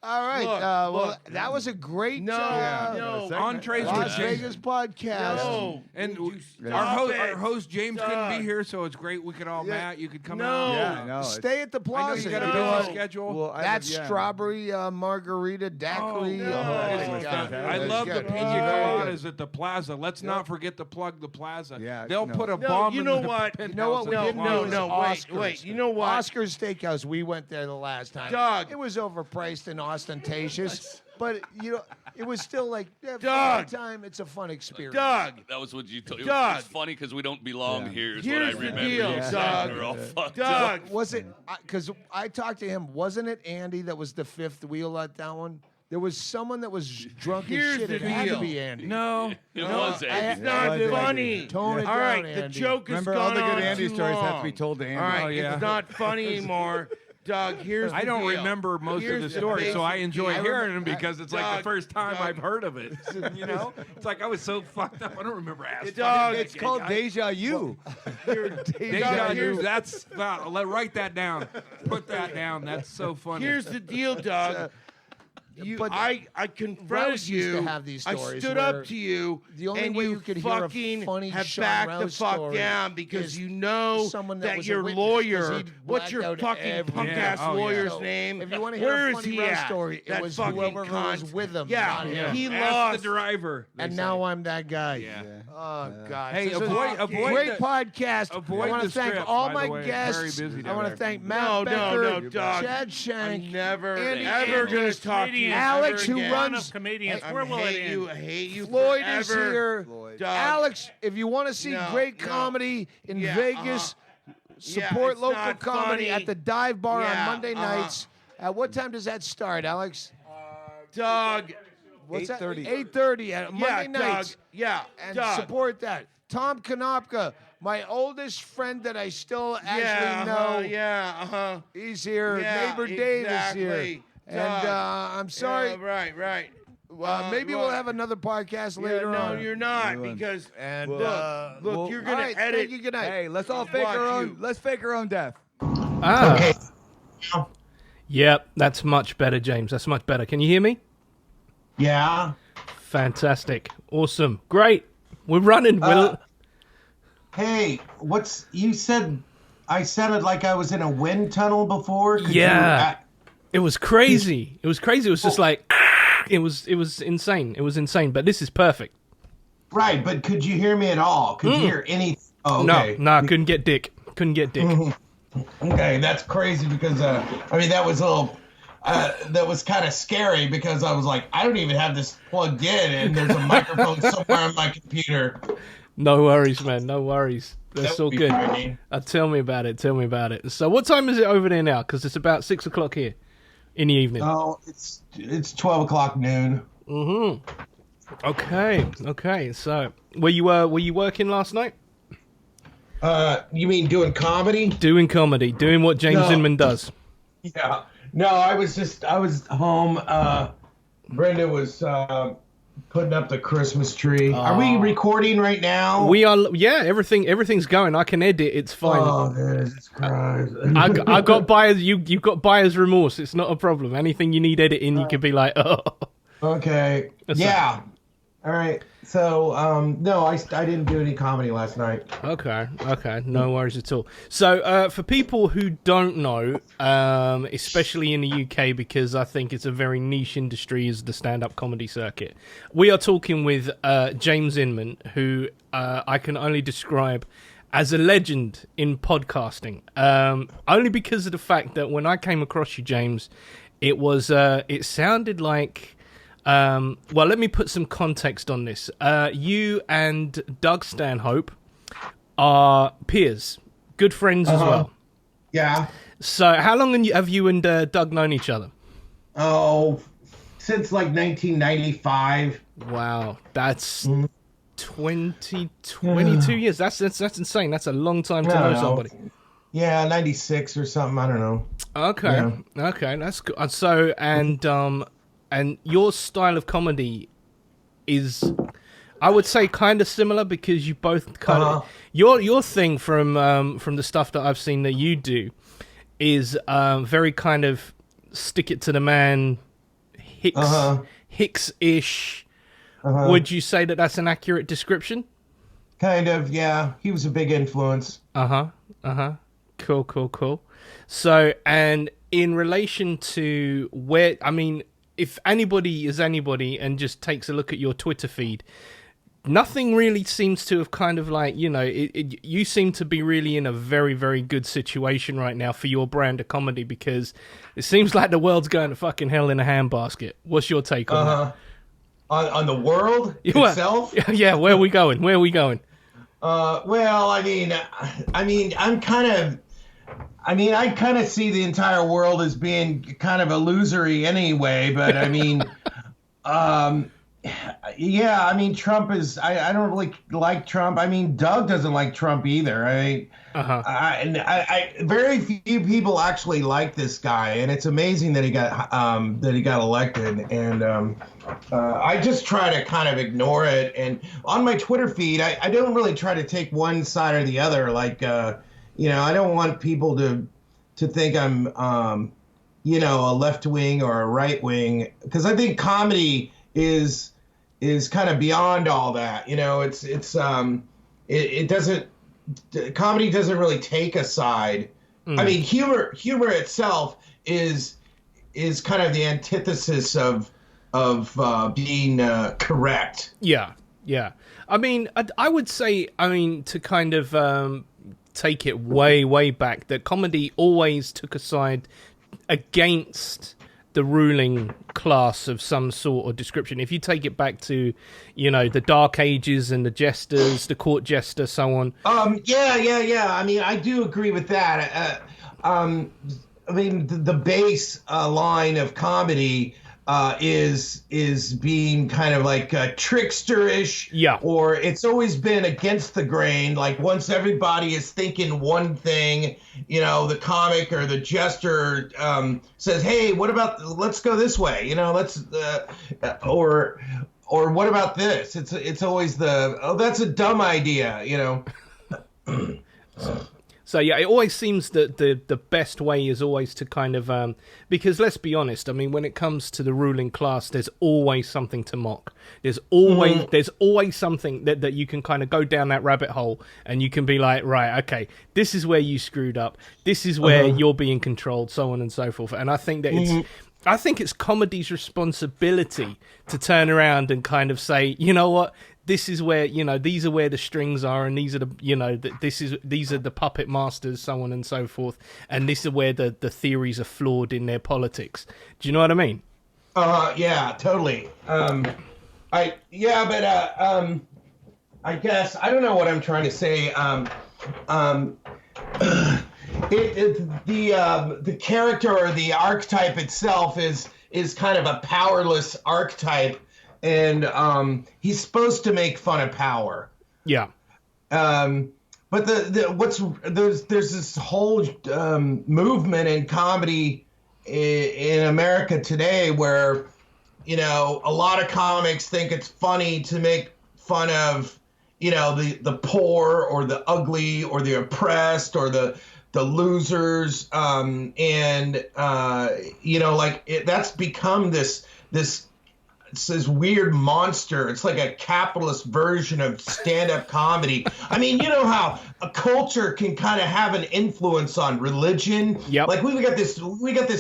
Speaker 2: All right.
Speaker 3: Look,
Speaker 2: Well,
Speaker 3: look.
Speaker 2: that was a great
Speaker 3: No,
Speaker 2: uh,
Speaker 3: no.
Speaker 5: Entrees with
Speaker 2: Las
Speaker 5: James.
Speaker 2: Vegas podcast.
Speaker 3: No.
Speaker 5: And
Speaker 3: Would you
Speaker 5: our
Speaker 3: stop it?
Speaker 5: host James couldn't
Speaker 3: Doug.
Speaker 5: be here, so it's great. We could all,
Speaker 2: Yeah.
Speaker 5: Matt, you could come
Speaker 3: No.
Speaker 5: out.
Speaker 4: Yeah, no.
Speaker 2: Stay at the
Speaker 5: I know
Speaker 2: Plaza.
Speaker 5: you got a
Speaker 3: No.
Speaker 5: busy schedule.
Speaker 4: Well,
Speaker 2: That strawberry margarita daiquiri.
Speaker 3: no.
Speaker 2: Oh,
Speaker 3: That
Speaker 2: my
Speaker 3: is
Speaker 2: God.
Speaker 5: I
Speaker 2: That's
Speaker 5: love the
Speaker 2: good.
Speaker 5: pina
Speaker 2: Very
Speaker 5: coladas at the Plaza. Let's not forget to plug the Plaza.
Speaker 4: Yeah,
Speaker 5: They'll
Speaker 4: no.
Speaker 5: put a
Speaker 3: No,
Speaker 5: bomb
Speaker 3: you
Speaker 5: in
Speaker 3: know
Speaker 5: the
Speaker 3: what?
Speaker 5: penthouse
Speaker 2: You know what we
Speaker 5: at the
Speaker 2: didn't
Speaker 5: Plaza.
Speaker 2: do is
Speaker 3: No,
Speaker 2: Oscars.
Speaker 3: wait. You know what?
Speaker 2: Oscars Steakhouse. We went there the last time.
Speaker 3: Doug.
Speaker 2: It was overpriced and ostentatious, but it was still like for
Speaker 3: Doug.
Speaker 2: the time. It's a fun experience.
Speaker 3: Doug.
Speaker 6: That was what you told.
Speaker 3: Doug.
Speaker 6: It's funny because we don't belong
Speaker 4: Yeah.
Speaker 6: here. Is
Speaker 3: Here's
Speaker 6: what I
Speaker 3: the
Speaker 6: remember.
Speaker 3: deal,
Speaker 6: You said.
Speaker 3: Doug.
Speaker 6: We're all fucked
Speaker 3: Doug.
Speaker 6: up.
Speaker 2: Was it? Because I talked to him. Wasn't it Andy that was the fifth wheel at that one? There was someone that was drunk
Speaker 3: Here's
Speaker 2: as shit.
Speaker 3: the
Speaker 2: It had to
Speaker 3: deal.
Speaker 2: be Andy.
Speaker 5: No.
Speaker 6: It was
Speaker 3: It's
Speaker 6: Andy.
Speaker 3: not
Speaker 4: Yeah.
Speaker 3: funny.
Speaker 2: Tone it
Speaker 3: All
Speaker 2: down,
Speaker 3: right, the
Speaker 2: Andy.
Speaker 3: joke has
Speaker 4: Remember, all
Speaker 3: gone
Speaker 4: the good
Speaker 3: on
Speaker 4: Andy
Speaker 3: too
Speaker 4: stories have to
Speaker 3: long.
Speaker 4: be told to Andy.
Speaker 3: All right,
Speaker 5: Oh, yeah.
Speaker 3: it's not funny anymore. Doug, here's
Speaker 5: I
Speaker 3: the
Speaker 5: don't
Speaker 3: deal.
Speaker 5: remember most
Speaker 3: Here's
Speaker 5: of the
Speaker 3: the
Speaker 5: story, so I
Speaker 3: basic
Speaker 5: enjoy
Speaker 3: deal.
Speaker 5: hearing them because it's like
Speaker 3: Doug,
Speaker 5: the first time
Speaker 3: Doug.
Speaker 5: I've heard of it. You know, it's like I was so fucked up. I don't remember asking.
Speaker 3: Doug,
Speaker 4: It's called Deja Vu.
Speaker 5: Deja
Speaker 3: here's-
Speaker 5: vu. That's write that down. Put that down. That's so funny.
Speaker 3: Here's the deal, Doug.
Speaker 2: But
Speaker 3: I confronted
Speaker 2: Rouse used
Speaker 3: you.
Speaker 2: to have these
Speaker 3: I
Speaker 2: stories
Speaker 3: stood
Speaker 2: where
Speaker 3: up to you,
Speaker 2: the only
Speaker 3: and
Speaker 2: way
Speaker 3: you
Speaker 2: you could hear a
Speaker 3: fucking
Speaker 2: funny
Speaker 3: have
Speaker 2: Sean
Speaker 3: backed the
Speaker 2: Rouse
Speaker 3: fuck
Speaker 2: story
Speaker 3: down because
Speaker 2: is
Speaker 3: you know
Speaker 2: someone that
Speaker 3: that
Speaker 2: was a
Speaker 3: your
Speaker 2: witness, 'cause
Speaker 3: lawyer.
Speaker 2: he'd
Speaker 3: What's your
Speaker 2: blacked out
Speaker 3: fucking
Speaker 2: every-
Speaker 3: punk ass
Speaker 5: Yeah, oh, yeah.
Speaker 3: lawyer's
Speaker 2: So,
Speaker 3: name?
Speaker 2: if you wanna hear a
Speaker 3: Where is
Speaker 2: funny
Speaker 3: he
Speaker 2: Rouse
Speaker 3: at?
Speaker 2: story, it
Speaker 3: That
Speaker 2: was
Speaker 3: fucking
Speaker 2: whoever was
Speaker 3: cunt.
Speaker 2: with him,
Speaker 3: Yeah,
Speaker 2: not him.
Speaker 3: he
Speaker 5: Ask
Speaker 3: lost.
Speaker 5: the driver. they
Speaker 2: And
Speaker 5: say.
Speaker 2: now I'm that guy.
Speaker 5: Yeah.
Speaker 2: Oh God!
Speaker 5: Hey,
Speaker 2: This is
Speaker 5: avoid
Speaker 2: great
Speaker 5: the,
Speaker 2: podcast.
Speaker 5: avoid
Speaker 2: I want to
Speaker 5: the
Speaker 2: thank
Speaker 5: strip,
Speaker 2: all
Speaker 5: by
Speaker 2: my
Speaker 5: the way. It's
Speaker 2: guests.
Speaker 5: very busy
Speaker 2: I
Speaker 5: down
Speaker 2: want
Speaker 5: there.
Speaker 2: to thank
Speaker 3: No,
Speaker 2: Matt Becker,
Speaker 3: no, Doug.
Speaker 2: Chad Shank,
Speaker 3: I'm never,
Speaker 2: Andy
Speaker 3: ever gonna
Speaker 2: Andrews,
Speaker 3: talk to you.
Speaker 2: Alex,
Speaker 3: ever
Speaker 2: who
Speaker 3: again.
Speaker 2: runs.
Speaker 7: comedians.
Speaker 3: I
Speaker 7: Where will it
Speaker 3: hate
Speaker 7: end?
Speaker 3: you. I hate you.
Speaker 2: Floyd is
Speaker 3: forever.
Speaker 2: here.
Speaker 3: Doug.
Speaker 2: Alex, if you want to see
Speaker 3: No,
Speaker 2: great
Speaker 3: no.
Speaker 2: comedy in
Speaker 3: Yeah,
Speaker 2: Vegas,
Speaker 3: Yeah,
Speaker 2: support
Speaker 3: it's
Speaker 2: local
Speaker 3: not
Speaker 2: comedy
Speaker 3: funny.
Speaker 2: at the Dive Bar
Speaker 3: Yeah,
Speaker 2: on Monday nights. At what time does that start, Alex?
Speaker 3: Doug.
Speaker 2: What's
Speaker 4: 8:30.
Speaker 2: 8:30 at
Speaker 3: Yeah,
Speaker 2: Monday nights.
Speaker 3: Doug. Yeah,
Speaker 2: And
Speaker 3: Doug.
Speaker 2: support that. Tom Konopka, my oldest friend that I still actually
Speaker 3: Yeah,
Speaker 2: know.
Speaker 3: yeah,
Speaker 2: He's here.
Speaker 3: Yeah,
Speaker 2: Neighbor Dave is here.
Speaker 3: exactly.
Speaker 2: And
Speaker 3: Doug.
Speaker 2: I'm sorry.
Speaker 3: Yeah, right.
Speaker 2: Maybe we'll have another podcast later
Speaker 3: no,
Speaker 2: on.
Speaker 3: you're not
Speaker 4: Good one.
Speaker 3: because
Speaker 2: And
Speaker 3: look,
Speaker 4: well,
Speaker 3: you're
Speaker 2: all
Speaker 3: gonna
Speaker 2: right,
Speaker 3: edit.
Speaker 2: thank you. Good night.
Speaker 4: Hey, let's all fake
Speaker 3: Watch
Speaker 4: our own.
Speaker 3: you.
Speaker 4: Let's fake our own death.
Speaker 1: Ah. Yep, that's much better, James. That's much better. Can you hear me?
Speaker 7: Yeah.
Speaker 1: Fantastic. Awesome. Great. We're running.
Speaker 7: Hey, you said? I sounded like I was in a wind tunnel before.
Speaker 1: Yeah. It was crazy. It was crazy. It was just like, it was insane. It was insane. But this is perfect.
Speaker 7: Right, but could you hear me at all? Could you hear any? Oh, okay.
Speaker 1: No, I couldn't get dick. Couldn't get dick.
Speaker 7: Okay, that's crazy because I mean that was a little. That was kind of scary because I was like, I don't even have this plugged in, and there's a microphone somewhere on my computer.
Speaker 1: No worries, man. No worries. That's
Speaker 7: That
Speaker 1: all
Speaker 7: would be
Speaker 1: good.
Speaker 7: frightening.
Speaker 1: Tell me about it. Tell me about it. So, what time is it over there now? Because it's about 6 o'clock here in the evening.
Speaker 7: Oh, it's 12 o'clock noon.
Speaker 1: Okay. So, were you working last night?
Speaker 7: You mean doing comedy?
Speaker 1: Doing comedy, doing what James
Speaker 7: No.
Speaker 1: Inman does.
Speaker 7: Yeah. No, I was home. Brenda was putting up the Christmas tree. Are we recording right now?
Speaker 1: We are. Yeah, everything's going. I can edit. It's fine.
Speaker 7: Oh, Jesus Christ.
Speaker 1: I got buyer's. You've got buyer's remorse. It's not a problem. Anything you need editing, you could be like, oh.
Speaker 7: Okay. Yeah. All right. So, no, I didn't do any comedy last night.
Speaker 1: Okay, no worries at all. So, for people who don't know, especially in the UK, because I think it's a very niche industry, is the stand-up comedy circuit. We are talking with James Inman, who I can only describe as a legend in podcasting. Only because of the fact that when I came across you, James, it sounded like. Well, let me put some context on this. You and Doug Stanhope are peers, good friends as well.
Speaker 7: Yeah.
Speaker 1: So, how long have you and Doug known each other?
Speaker 7: Oh, since like 1995.
Speaker 1: Wow, that's 22 years. That's insane. That's a long time to know somebody.
Speaker 7: Yeah, 96 or something. I don't know.
Speaker 1: Okay, that's good. So, and your style of comedy is, I would say, kind of similar because you both kind of your thing from the stuff that I've seen that you do is very kind of stick it to the man, Hicks-ish. Would you say that that's an accurate description?
Speaker 7: Kind of, yeah. He was a big influence.
Speaker 1: Cool. So, and in relation to where, I mean, if anybody is anybody and just takes a look at your Twitter feed, nothing really seems to have kind of like, you know, you seem to be really in a very, very good situation right now for your brand of comedy because it seems like the world's going to fucking hell in a handbasket. What's your take on that?
Speaker 7: On the world itself?
Speaker 1: Yeah, where are we going?
Speaker 7: Well, I mean, I kind of see the entire world as being kind of illusory anyway, but I mean, yeah, I mean, Trump is, I don't really like Trump. I mean, Doug doesn't like Trump either. I very few people actually like this guy, and it's amazing that he got elected. And I just try to kind of ignore it. And on my Twitter feed, I don't really try to take one side or the other. Like, you know, I don't want people to think I'm, you know, a left wing or a right wing, because I think comedy is kind of beyond all that. You know, it doesn't. Comedy doesn't really take a side. I mean, humor itself is kind of the antithesis of being correct.
Speaker 1: Yeah. I mean, I would say, to kind of take it way back, that comedy always took a side against the ruling class of some sort or description. If you take it back to, you know, the Dark Ages and the jesters, the court jester, so on.
Speaker 7: Yeah. I mean, I do agree with that. I mean, the base line of comedy is being kind of like tricksterish.
Speaker 1: Yeah.
Speaker 7: Or it's always been against the grain. Like once everybody is thinking one thing, you know, the comic or the jester says, "Hey, what about? Let's go this way." You know, let's or what about this? It's always that's a dumb idea. You know.
Speaker 1: So yeah, it always seems that the best way is always to kind of because let's be honest, I mean, when it comes to the ruling class, there's always something to mock. There's always something that you can kind of go down that rabbit hole and you can be like, right, okay, this is where you screwed up. This is where you're being controlled, so on and so forth. And I think that it's comedy's responsibility to turn around and kind of say, you know what? This is where, these are where the strings are, and these are the, these are the puppet masters, so on and so forth, and this is where the theories are flawed in their politics. Do you know what I mean?
Speaker 7: Yeah, totally. I guess I don't know what I'm trying to say. The character or the archetype itself is kind of a powerless archetype. And he's supposed to make fun of power.
Speaker 1: Yeah.
Speaker 7: But there's this whole movement in comedy in America today where, a lot of comics think it's funny to make fun of, the poor or the ugly or the oppressed or the losers. That's become this it's this weird monster. It's like a capitalist version of stand-up comedy. I mean, you know how a culture can kind of have an influence on religion.
Speaker 1: Yep.
Speaker 7: Like we got this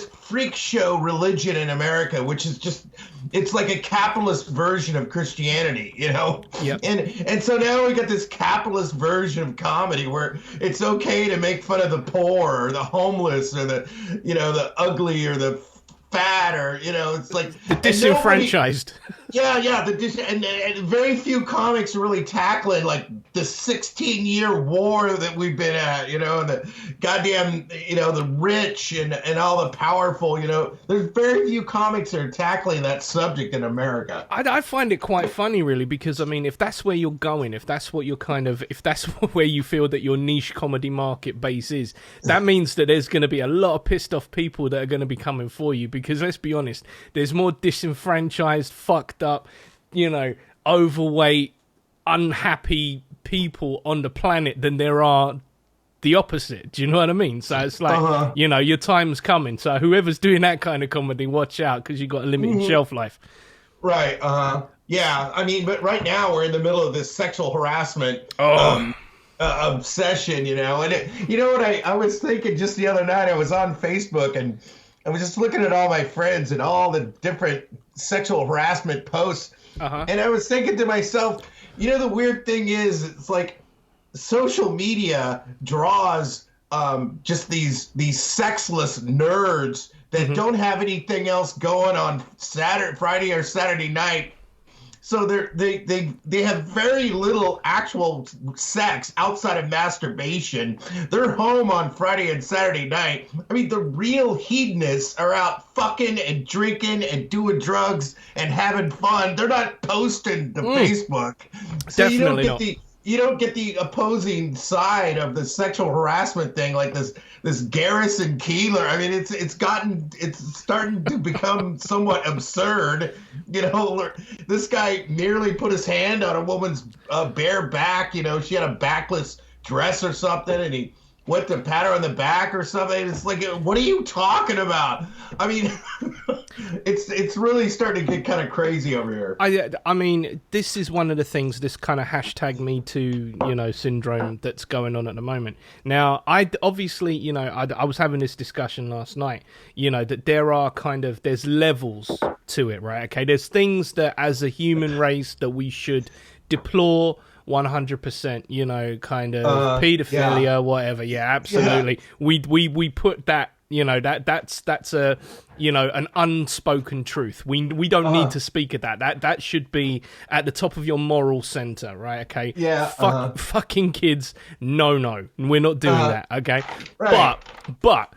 Speaker 7: freak show religion in America, which is just, it's like a capitalist version of Christianity,
Speaker 1: Yep.
Speaker 7: And so now we got this capitalist version of comedy where it's okay to make fun of the poor or the homeless or the ugly or the fat or it's like
Speaker 1: the disenfranchised.
Speaker 7: And very few comics are really tackling like the 16-year war that we've been at, and the goddamn the rich and all the powerful. There's very few comics that are tackling that subject in America.
Speaker 1: I find it quite funny, really, because I mean, if that's where you're going, if that's what you're if that's where you feel that your niche comedy market base is, that means that there's going to be a lot of pissed off people that are going to be coming for you. Because let's be honest, there's more disenfranchised, fucked up, overweight, unhappy people on the planet than there are the opposite. Do you know what I mean? So it's like, your time's coming. So whoever's doing that kind of comedy, watch out, because you've got a limited shelf life.
Speaker 7: Right. Yeah. I mean, but right now we're in the middle of this sexual harassment obsession, and what I was thinking just the other night, I was on Facebook and I was just looking at all my friends and all the different sexual harassment posts. And I was thinking to myself, the weird thing is, it's like social media draws just these sexless nerds that don't have anything else going on Friday or Saturday night. So they have very little actual sex outside of masturbation. They're home on Friday and Saturday night. I mean, the real hedonists are out fucking and drinking and doing drugs and having fun. They're not posting to Facebook. So
Speaker 1: Definitely not.
Speaker 7: You don't get the opposing side of the sexual harassment thing, like this Garrison Keillor. I mean, it's starting to become somewhat absurd. This guy nearly put his hand on a woman's bare back. She had a backless dress or something, and he went to pat her on the back or something. It's like, what are you talking about? I mean, it's really starting to get kind of crazy over here.
Speaker 1: I mean, this is one of the things, this kind of hashtag Me Too, syndrome that's going on at the moment. Now, I obviously, I was having this discussion last night, that there are there's levels to it, right? Okay, there's things that as a human race that we should deplore 100%, pedophilia, whatever. Yeah, absolutely. Yeah. We put that, that's a, an unspoken truth. We don't need to speak of that. That should be at the top of your moral center, right? Okay.
Speaker 7: Yeah.
Speaker 1: Fucking kids. No, we're not doing that. Okay.
Speaker 7: Right.
Speaker 1: But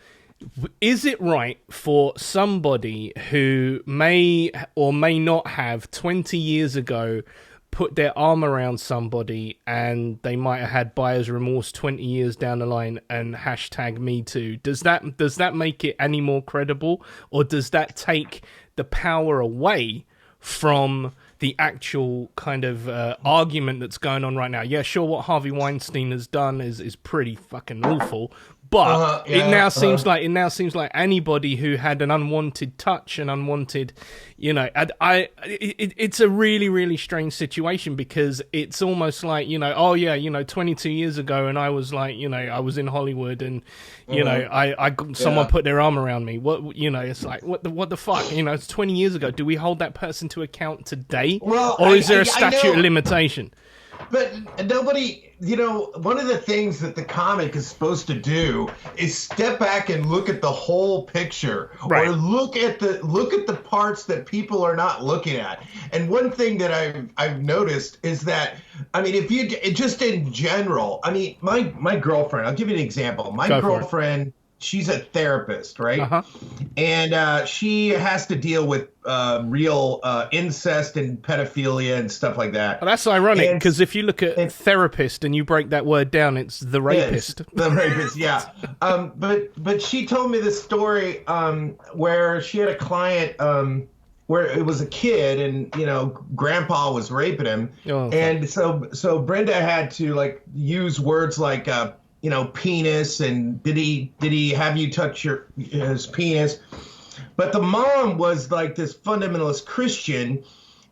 Speaker 1: is it right for somebody who may or may not have 20 years ago put their arm around somebody and they might have had buyer's remorse 20 years down the line and hashtag Me Too? Does that make it any more credible, or does that take the power away from the actual kind of argument that's going on right now. Yeah, sure, what Harvey Weinstein has done is pretty fucking awful, but it now seems like anybody who had an unwanted touch, an unwanted, it's a really, really strange situation, because it's almost like, 22 years ago, and I was like, I was in Hollywood, and someone put their arm around me. It's like, what the fuck? It's 20 years ago. Do we hold that person to account today?
Speaker 7: Well,
Speaker 1: or is there a statute of limitation?
Speaker 7: But nobody, one of the things that the comic is supposed to do is step back and look at the whole picture,
Speaker 1: right,
Speaker 7: or look at the parts that people are not looking at. And one thing that I've noticed is that, if you just in general, my girlfriend, I'll give you an example. My girlfriend, she's a therapist, right? And she has to deal with real incest and pedophilia and stuff like that.
Speaker 1: Well, that's ironic, because if you look at therapist and you break that word down, it's the rapist.
Speaker 7: The rapist, yeah. But she told me this story where she had a client where it was a kid, and grandpa was raping him, and so Brenda had to use words like penis, and did he have you touch his penis? But the mom was like this fundamentalist Christian,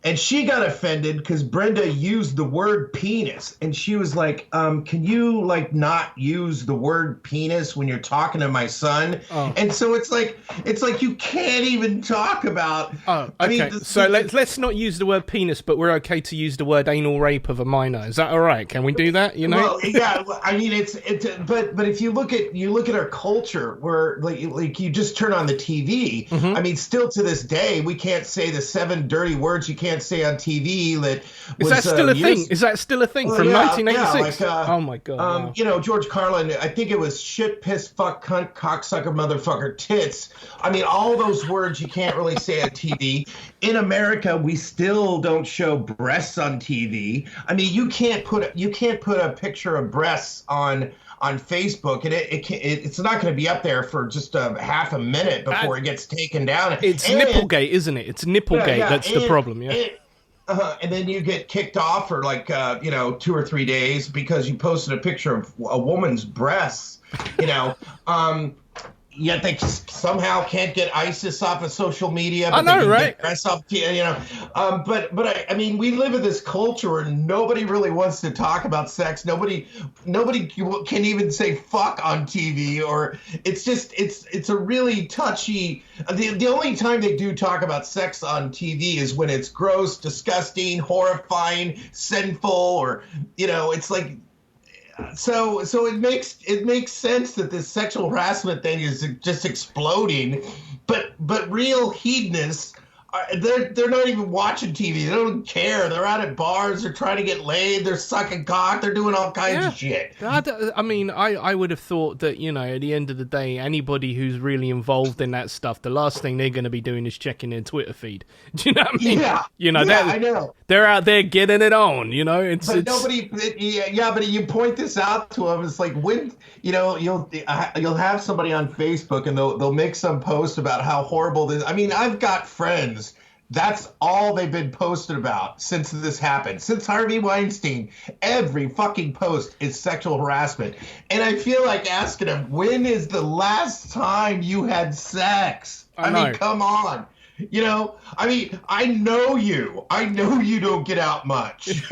Speaker 7: and she got offended because Brenda used the word penis, and she was like, can you not use the word penis when you're talking to my son? And so it's like you can't even talk about.
Speaker 1: Okay. So let's not use the word penis, but we're okay to use the word anal rape of a minor. Is that all right? Can we do that?
Speaker 7: Well, yeah. It's but if you look at our culture, where like you just turn on the TV. Still to this day, we can't say the 7 dirty words you can't say on TV.
Speaker 1: Is that still a thing? Is that still a thing from 1986?
Speaker 7: Yeah,
Speaker 1: oh my god!
Speaker 7: Wow. George Carlin. I think it was shit, piss, fuck, cunt, cocksucker, motherfucker, tits. All those words you can't really say on TV. In America, we still don't show breasts on TV. You can't put a picture of breasts on Facebook, and it's not going to be up there for just a half a minute before it gets taken down.
Speaker 1: It's Nipplegate, isn't it? It's Nipplegate. That's the problem. Yeah.
Speaker 7: And then you get kicked off for 2 or 3 days because you posted a picture of a woman's breasts. Yet they somehow can't get ISIS off of social media. But
Speaker 1: I know, right?
Speaker 7: But we live in this culture where nobody really wants to talk about sex. Nobody can even say fuck on TV, or it's a really touchy. The only time they do talk about sex on TV is when it's gross, disgusting, horrifying, sinful, or it's like. So it makes sense that this sexual harassment thing is just exploding, but real hedonists, they're not even watching TV. They don't care. They're out at bars. They're trying to get laid. They're sucking cock. They're doing all kinds of shit.
Speaker 1: I would have thought that, at the end of the day, anybody who's really involved in that stuff, the last thing they're going to be doing is checking their Twitter feed. Do you know what I mean?
Speaker 7: Yeah. I know.
Speaker 1: They're out there getting it on,
Speaker 7: But nobody, but you point this out to them. It's like, when, you'll have somebody on Facebook and they'll make some post about how horrible this. I've got friends. That's all they've been posted about since this happened. Since Harvey Weinstein, every fucking post is sexual harassment. And I feel like asking them, when is the last time you had sex? Come on. I know you. I know you don't get out much.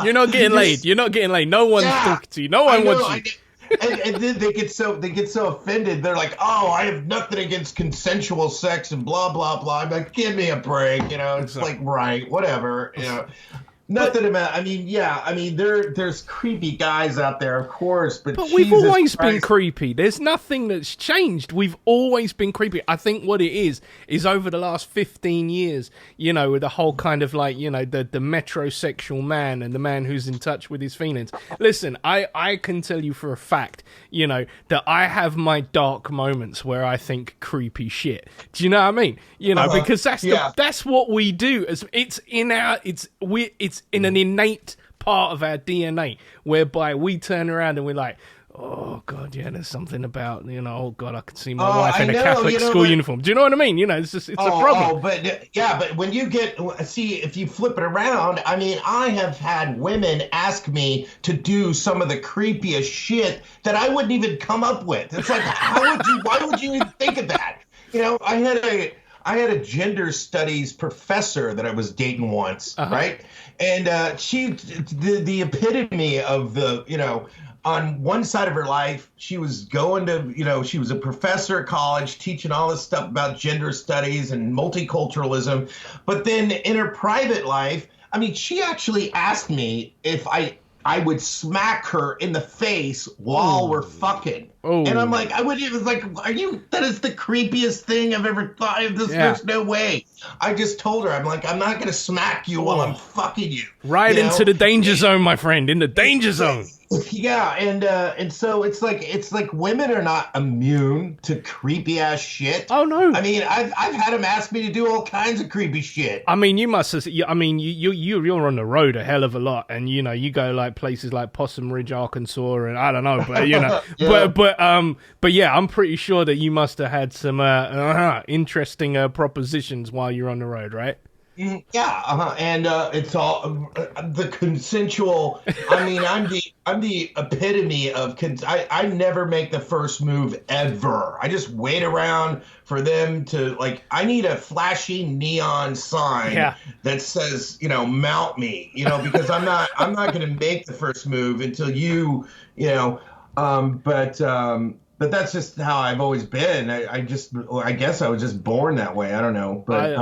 Speaker 1: You're not getting laid. You're not getting laid. No one's talking to you. No one wants you.
Speaker 7: And then they get so offended. They're like, "Oh, I have nothing against consensual sex and blah blah blah." I'm like, "Give me a break," It's like, right, whatever, Nothing about. There's creepy guys out there, of course, but
Speaker 1: we've always been creepy. There's nothing that's changed. We've always been creepy. I think what it is over the last 15 years, with the whole kind of the metrosexual man and the man who's in touch with his feelings. Listen, I can tell you for a fact, that I have my dark moments where I think creepy shit. Do you know what I mean? Because that's what we do. It's in an innate part of our DNA, whereby we turn around and we're like, oh God, yeah, there's something about, oh God, I could see my
Speaker 7: Oh,
Speaker 1: wife in
Speaker 7: I
Speaker 1: a
Speaker 7: know,
Speaker 1: Catholic school uniform. Do you know what I mean? It's just, it's a problem.
Speaker 7: But when you if you flip it around, I mean, I have had women ask me to do some of the creepiest shit that I wouldn't even come up with. It's like, why would you even think of that? I had a gender studies professor that I was dating once, right? And she, the epitome of on one side of her life, she was going to, she was a professor at college teaching all this stuff about gender studies and multiculturalism. But then in her private life, I mean, she actually asked me if I would smack her in the face while we're fucking. Oh. And I'm like, that is the creepiest thing I've ever thought of. There's no way. I just told her, I'm like, I'm not going to smack you while I'm fucking you.
Speaker 1: Right into the danger zone, my friend, in the danger zone.
Speaker 7: Yeah, and so it's like women are not immune to creepy ass shit.
Speaker 1: Oh no!
Speaker 7: I mean, I've had them ask me to do all kinds of creepy shit.
Speaker 1: I mean, you must have. I mean, you're on the road a hell of a lot, and you go like places like Possum Ridge, Arkansas, and I don't know, but yeah. but yeah, I'm pretty sure that you must have had some interesting propositions while you're on the road, right?
Speaker 7: Yeah, and it's all the consensual. I mean, I'm the epitome of. I never make the first move ever. I just wait around for them to I need a flashing neon sign that says mount me. Because I'm not going to make the first move until But that's just how I've always been. I guess I was just born that way. I don't know, but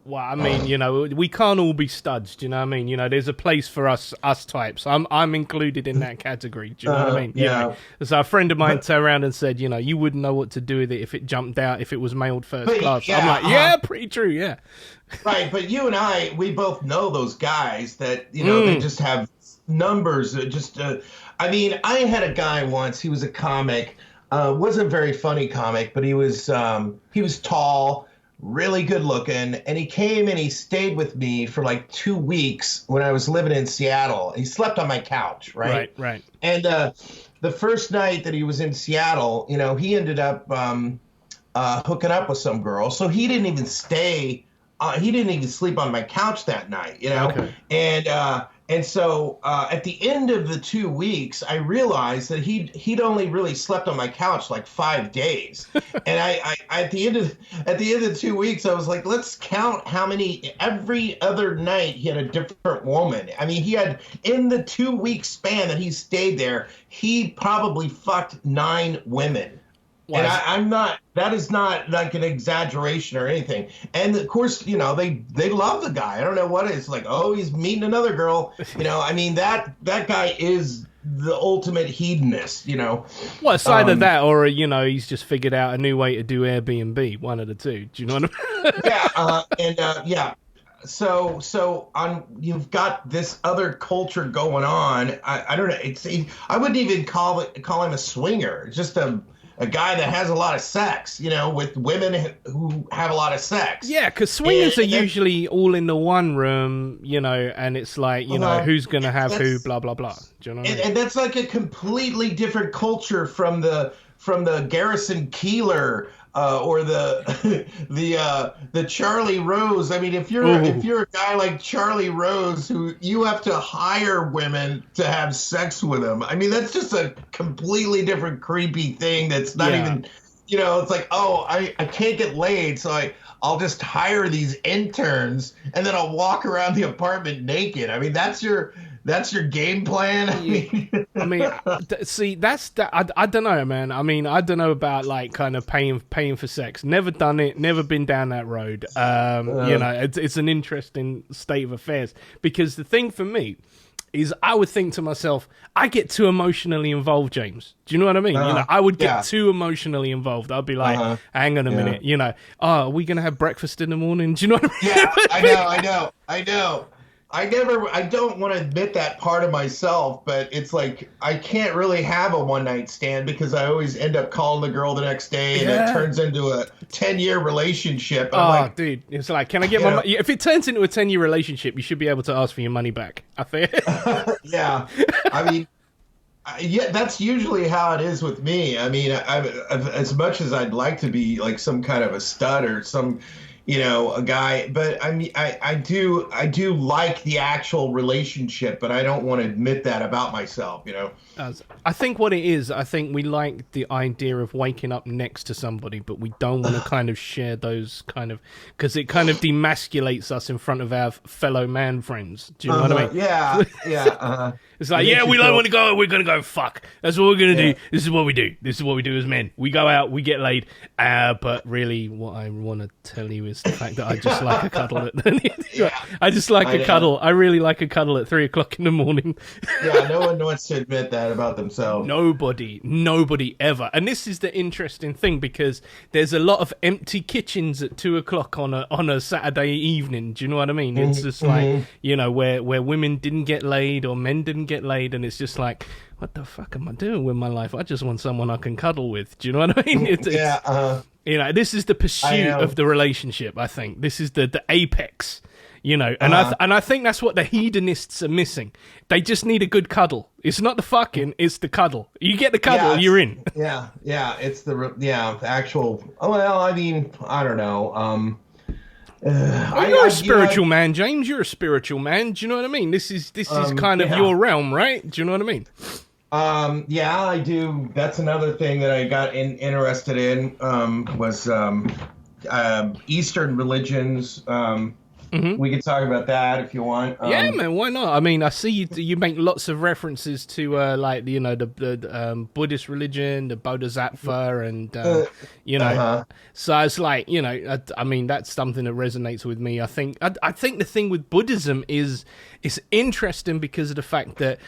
Speaker 1: Well, I mean, we can't all be studs. Do you know what I mean? There's a place for us types. I'm included in that category. Do you know what I mean?
Speaker 7: Yeah.
Speaker 1: So a friend of mine turned around and said, you wouldn't know what to do with it if it jumped out, if it was mailed first class.
Speaker 7: Yeah,
Speaker 1: I'm like, yeah, pretty true, yeah.
Speaker 7: Right, but you and we both know those guys that they just have numbers. I mean, I had a guy once. He was a comic. Wasn't a very funny comic, but he was tall, really good looking, and he came and he stayed with me for 2 weeks when I was living in Seattle. He slept on my couch, right?
Speaker 1: Right.
Speaker 7: And the first night that he was in Seattle, he ended up hooking up with some girl, so he didn't even stay. He didn't even sleep on my couch that night, Okay. And so at the end of the 2 weeks, I realized that he'd only really slept on my couch 5 days. And I at the end of the 2 weeks, I was like, let's count how many. Every other night he had a different woman. I mean, he had, in the 2 week span that he stayed there, he probably fucked 9 women. Wow. And I'm not. That is not an exaggeration or anything. And of course, they love the guy. I don't know what it is. He's meeting another girl. I mean, that guy is the ultimate hedonist. Well,
Speaker 1: it's either that or he's just figured out a new way to do Airbnb. One of the two. Do you know what I
Speaker 7: mean? Yeah. So you've got this other culture going on. I don't know. I wouldn't even call him a swinger. It's just a guy that has a lot of sex, with women who have a lot of sex.
Speaker 1: Yeah, because swingers are usually all in the one room, and it's like, who's going to have who, blah, blah, blah. Do you know what I mean?
Speaker 7: And that's a completely different culture from the Garrison Keillor or the Charlie Rose. I mean, if you're a guy like Charlie Rose, who you have to hire women to have sex with him, I mean, that's just a completely different creepy thing. That's not even, it's like, I can't get laid, so I'll just hire these interns and then I'll walk around the apartment naked. I mean, that's your game plan.
Speaker 1: I mean, see, I don't know, man. I mean, I don't know about kind of paying for sex. Never done it. Never been down that road. It's an interesting state of affairs, because the thing for me is, I would think to myself, I get too emotionally involved, James. Do you know what I mean? I would get too emotionally involved. I'd be like, hang on a minute. Are we gonna have breakfast in the morning? Do you know what I mean?
Speaker 7: Yeah, I know. I don't want to admit that part of myself, but it's like, I can't really have a one night stand because I always end up calling the girl the next day and it turns into a 10-year relationship.
Speaker 1: Dude, it's like, can I get my money? If it turns into a 10-year relationship, you should be able to ask for your money back. I think.
Speaker 7: Yeah. Yeah, that's usually how it is with me. I mean, as much as I'd like to be like some kind of a stud or some, a guy, but I mean, I do like the actual relationship, but I don't want to admit that about myself.
Speaker 1: I think what it is, I think we like the idea of waking up next to somebody, but we don't want to kind of share those kind of, because it kind of demasculates us in front of our fellow man friends. Do you know what I mean?
Speaker 7: Yeah, yeah.
Speaker 1: It's like, we don't want to go. We're going to go fuck. That's what we're going to do. This is what we do. This is what we do as men. We go out, we get laid. But really, what I want to tell you is the fact that I just like a cuddle. I just like a cuddle. I really like a cuddle at 3 o'clock in the morning.
Speaker 7: Yeah, no one wants to admit that about themselves.
Speaker 1: Nobody ever. And this is the interesting thing, because there's a lot of empty kitchens at 2 o'clock on a Saturday evening. Do you know what I mean? It's just like, where women didn't get laid or men didn't get laid, and it's just like, what the fuck am I doing with my life? I just want someone I can cuddle with. Do you know what I mean? This is the pursuit of the relationship. I think this is the apex. And I think that's what the hedonists are missing. They just need a good cuddle. It's not the fucking, it's the cuddle. You get the cuddle, you're in.
Speaker 7: Yeah, it's the actual. Well, I mean, I don't know.
Speaker 1: You're a spiritual man, James. You're a spiritual man. Do you know what I mean? This is kind of your realm, right? Do you know what I mean?
Speaker 7: Yeah, I do. That's another thing that I got interested in. Was Eastern religions. We could talk about that if you want.
Speaker 1: Yeah, man, why not? I mean, I see you make lots of references to the Buddhist religion, the Bodhisattva, and So it's like, I mean, that's something that resonates with me. I think the thing with Buddhism is it's interesting because of the fact that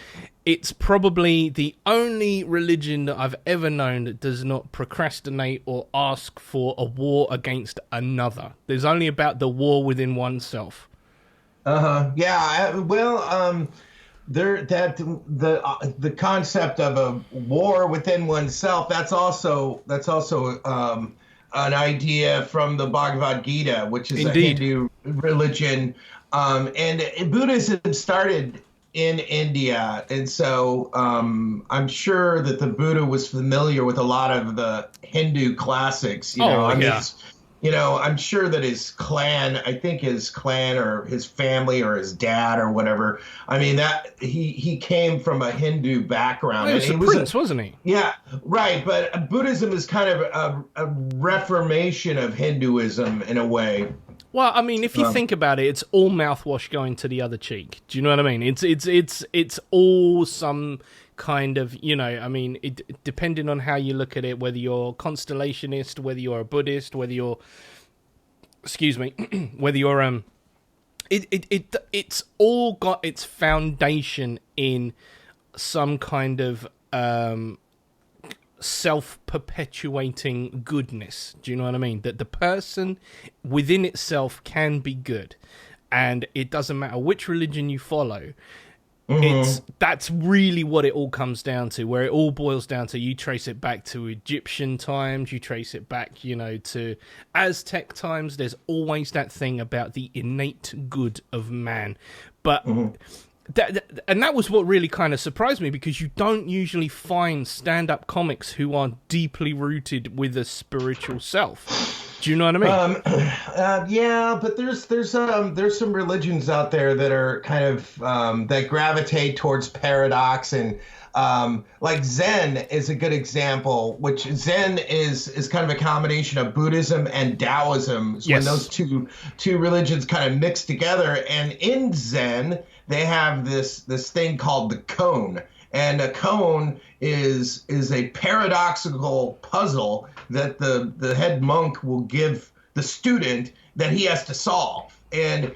Speaker 1: it's probably the only religion that I've ever known that does not procrastinate or ask for a war against another. There's only about the war within oneself.
Speaker 7: Yeah. Well, the concept of a war within oneself. That's also an idea from the Bhagavad Gita, which is a Hindu religion, and Buddhism started in India, and so I'm sure that the Buddha was familiar with a lot of the Hindu classics. I'm sure that his clan or his family or his dad or whatever. I mean, that he came from a Hindu background.
Speaker 1: Well, he was a prince, wasn't he?
Speaker 7: Yeah, right. But Buddhism is kind of a reformation of Hinduism in a way.
Speaker 1: Well, I mean, if you think about it, it's all mouthwash going to the other cheek. Do you know what I mean? It's all some kind of, depending on how you look at it, whether you're constellationist, whether you're a Buddhist, whether you're, whether you're it's all got its foundation in some kind of self-perpetuating goodness. Do you know what I mean? That the person within itself can be good, and it doesn't matter which religion you follow. That's really what it all comes down to, where it all boils down to. You trace it back to Egyptian times, you trace it back, to Aztec times. There's always that thing about the innate good of man. But that was what really kind of surprised me, because you don't usually find stand-up comics who are deeply rooted with a spiritual self. Do you know what I mean?
Speaker 7: Yeah, but there's some religions out there that are kind of that gravitate towards paradox, and like Zen is a good example. Which Zen is kind of a combination of Buddhism and Taoism. Yes. When those two religions kind of mix together, and in Zen they have this thing called the cone. And a cone is a paradoxical puzzle that the head monk will give the student that he has to solve. And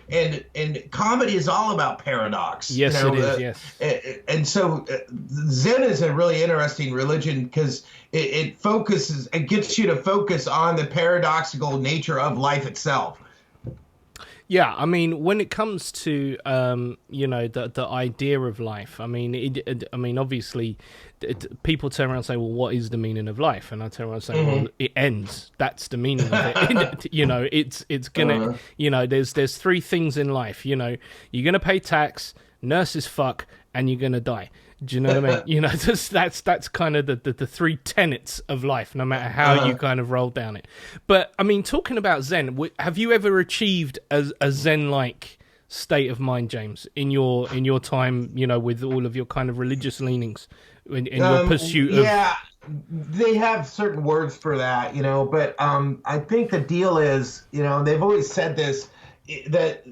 Speaker 7: comedy is all about paradox.
Speaker 1: Yes, it is. Yes.
Speaker 7: And so Zen is a really interesting religion because it gets you to focus on the paradoxical nature of life itself.
Speaker 1: Yeah, I mean, when it comes to the idea of life, I mean, obviously, people turn around and say, "Well, what is the meaning of life?" And I turn around and say, "Well, it ends. That's the meaning of it." It's gonna, there's three things in life. You're gonna pay tax, nurses fuck, and you're gonna die. Do you know what I mean? You know, that's kind of the three tenets of life, no matter how you kind of roll down it. But I mean, talking about Zen, have you ever achieved a Zen-like state of mind, James, in your time, you know, with all of your kind of religious leanings, in your pursuit of?
Speaker 7: Yeah, they have certain words for that, you know. But I think the deal is, you know, they've always said this, that,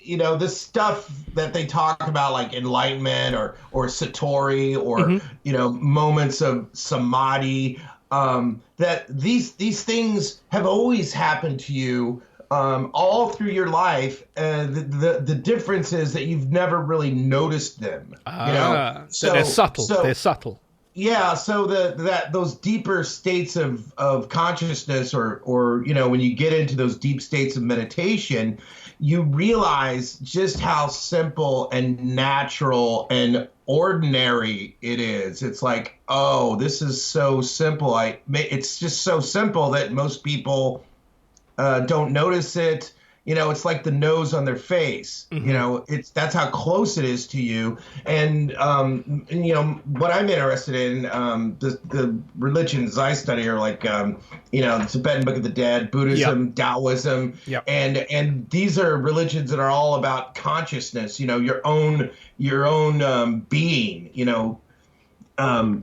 Speaker 7: you know, this stuff that they talk about, like enlightenment or satori or you know, moments of samadhi, that these things have always happened to you all through your life. The difference is that you've never really noticed them. You know,
Speaker 1: so they're subtle. They're subtle.
Speaker 7: Yeah, so those deeper states of consciousness, or you know, when you get into those deep states of meditation, you realize just how simple and natural and ordinary it is. It's like, oh, this is so simple. It's just so simple that most people don't notice it. You know, it's like the nose on their face. You know, that's how close it is to you. And you know, what I'm interested in, the religions I study are like, you know, the Tibetan Book of the Dead, Buddhism, Taoism, and these are religions that are all about consciousness. You know, your own being. You know,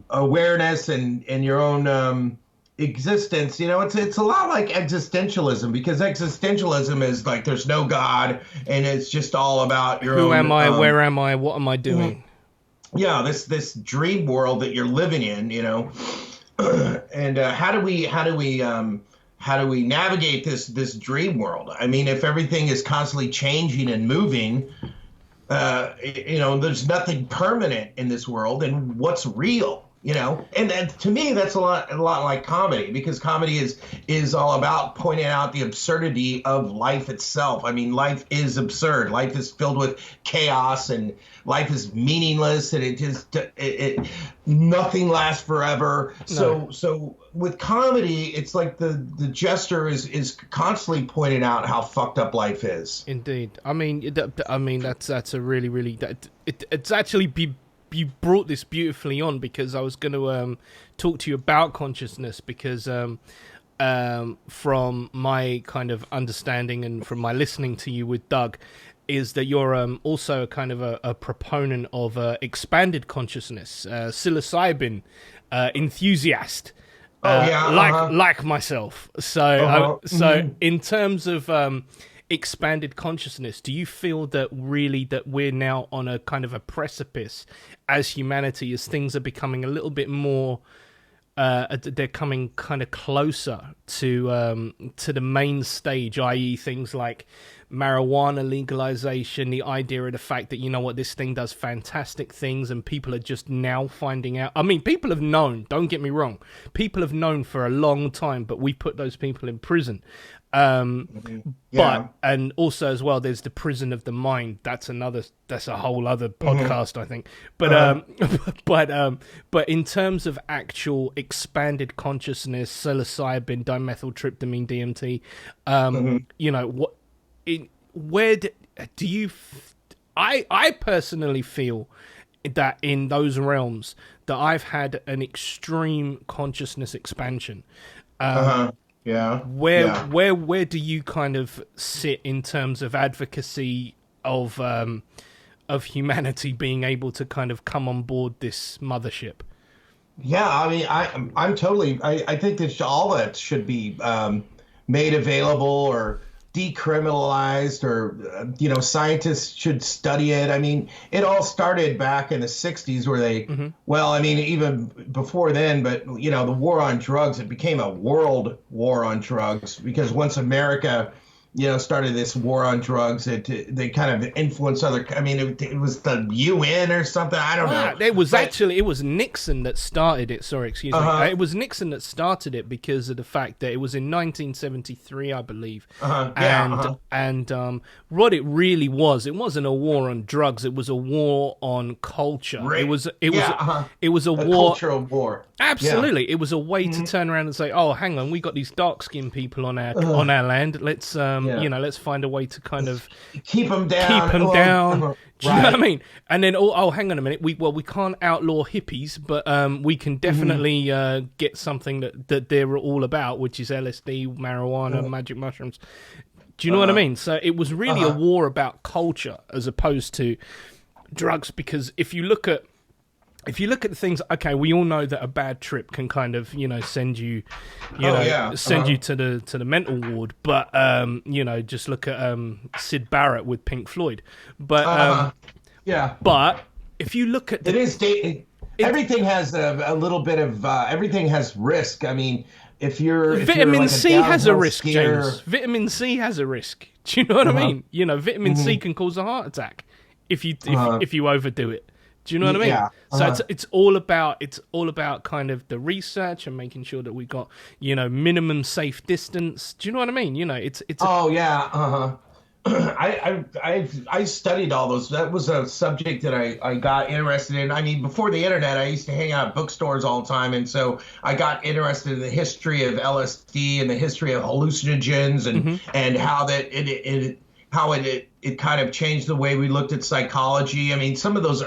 Speaker 7: awareness and your own existence. You know, it's a lot like existentialism, because existentialism is like there's no God and it's just all about your
Speaker 1: Who
Speaker 7: own,
Speaker 1: am I? Where am I? What am I doing?
Speaker 7: Yeah, this dream world that you're living in. You know, and how do we navigate this dream world? I mean, if everything is constantly changing and moving, you know, there's nothing permanent in this world, and what's real? You know, and to me, that's a lot like comedy, because comedy is all about pointing out the absurdity of life itself. I mean, life is absurd. Life is filled with chaos, and life is meaningless, and nothing lasts forever. No. So with comedy, it's like the jester is constantly pointing out how fucked up life is.
Speaker 1: Indeed. I mean, that's a really it's actually you brought this beautifully on, because I was going to talk to you about consciousness, because from my kind of understanding and from my listening to you with Doug, is that you're also kind of a proponent of expanded consciousness, psilocybin enthusiast, like myself. So in terms of expanded consciousness, do you feel that really that we're now on a kind of a precipice as humanity, as things are becoming a little bit more they're coming kind of closer to the main stage, i.e. things like marijuana legalization, the idea of the fact that, you know what, this thing does fantastic things and people are just now finding out? I mean, people have known, don't get me wrong, people have known for a long time, but we put those people in prison. But and also as well, there's the prison of the mind. That's a whole other podcast, I think. But but in terms of actual expanded consciousness, psilocybin, dimethyltryptamine, DMT, you know, where do you? I personally feel that in those realms that I've had an extreme consciousness expansion. Where do you kind of sit in terms of advocacy of humanity being able to kind of come on board this mothership?
Speaker 7: Yeah, I mean, I'm totally. I think that all that should be made available or decriminalized, or you know, scientists should study it. I mean, it all started back in the 60s where they, well, I mean, even before then, but you know, the war on drugs, it became a world war on drugs, because once America, you know, started this war on drugs, they kind of influenced other. I mean, it was the UN or something. I don't know.
Speaker 1: It was Nixon that started it. Sorry, excuse me. It was Nixon that started it because of the fact that it was in 1973, I believe. And what it really was, it wasn't a war on drugs. It was a war on culture.
Speaker 7: Right.
Speaker 1: It was a war,
Speaker 7: cultural war.
Speaker 1: Absolutely, it was a way to turn around and say, "Oh, hang on, we got these dark-skinned people on our land. Let's let's find a way to kind of
Speaker 7: keep them down.
Speaker 1: keep them down. Do you know what I
Speaker 7: Right.
Speaker 1: mean? And then, oh, hang on a minute. We can't outlaw hippies, but we can definitely get something that they're all about, which is LSD, marijuana, magic mushrooms. Do you know what I mean? So it was really a war about culture as opposed to drugs. Because if you look at the things, okay, we all know that a bad trip can kind of, send you, send you to the mental ward. But just look at Syd Barrett with Pink Floyd. But but if you look at
Speaker 7: everything has a little bit of everything has risk. I mean, if you're
Speaker 1: vitamin
Speaker 7: like
Speaker 1: C has a risk,
Speaker 7: skier,
Speaker 1: James. Vitamin C has a risk. Do you know what I mean? Vitamin C can cause a heart attack if you overdo it. Do you know what I mean?
Speaker 7: Yeah.
Speaker 1: So it's all about kind of the research and making sure that we got minimum safe distance. Do you know what I mean?
Speaker 7: I studied all those. That was a subject that I got interested in. I mean, before the internet, I used to hang out at bookstores all the time, and so I got interested in the history of LSD and the history of hallucinogens and how that it kind of changed the way we looked at psychology. I mean, some of those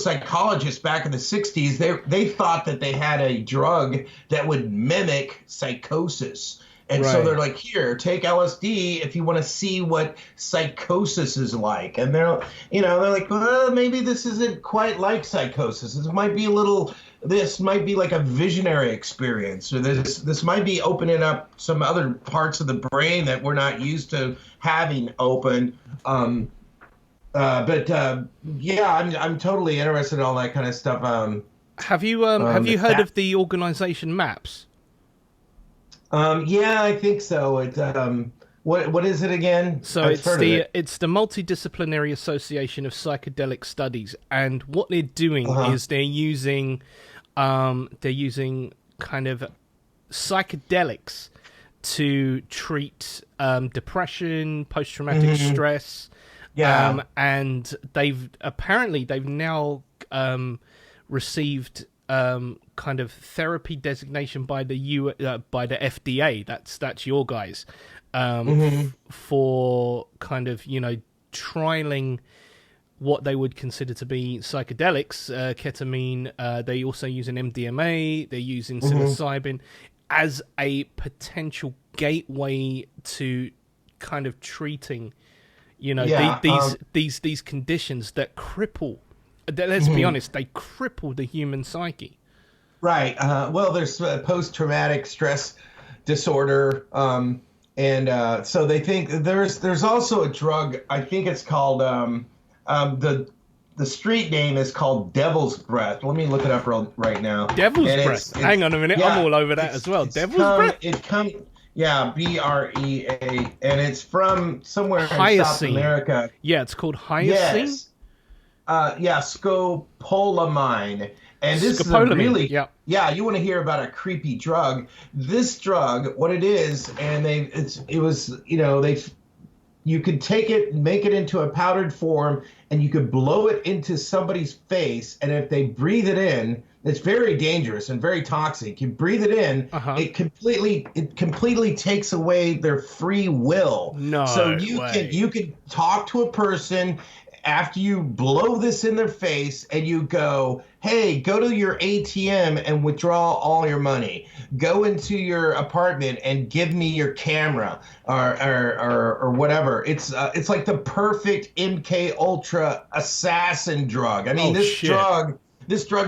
Speaker 7: psychologists back in the 60s, they thought that they had a drug that would mimic psychosis. And so they're like, here, take LSD if you want to see what psychosis is like. And they're like, well, maybe this isn't quite like psychosis. This might be like a visionary experience, or this might be opening up some other parts of the brain that we're not used to having open. I'm totally interested in all that kind of stuff.
Speaker 1: Have you heard of the organization MAPS?
Speaker 7: Yeah, I think so. It what is it again?
Speaker 1: So it's the Multidisciplinary Association of Psychedelic Studies, and what they're doing is they're using kind of psychedelics to treat depression, post-traumatic stress.
Speaker 7: Yeah.
Speaker 1: And they've now received kind of therapy designation by the FDA. That's your guys for kind of trialing what they would consider to be psychedelics, ketamine. They also use an MDMA. They're using psilocybin as a potential gateway to kind of treating these conditions that cripple. Let's be honest, they cripple the human psyche.
Speaker 7: Right. Well, there's post-traumatic stress disorder, and so they think there's also a drug. I think it's called the street name is called Devil's Breath. Let me look it up right now.
Speaker 1: Devil's Breath. Hang on a minute, I'm all over that as well. Devil's Breath.
Speaker 7: Yeah, BREA, and it's from somewhere in South America.
Speaker 1: Yeah, it's called hyoscine.
Speaker 7: Yes. Scopolamine. And this is a really, you want to hear about a creepy drug. This drug, what it is, and you could take it, make it into a powdered form, and you could blow it into somebody's face, and if they breathe it in, it's very dangerous and very toxic. You breathe it in, it completely takes away their free will.
Speaker 1: No,
Speaker 7: so you can talk to a person after you blow this in their face, and you go, hey, go to your ATM and withdraw all your money. Go into your apartment and give me your camera or whatever. It's like the perfect MK Ultra assassin drug. I mean, this drug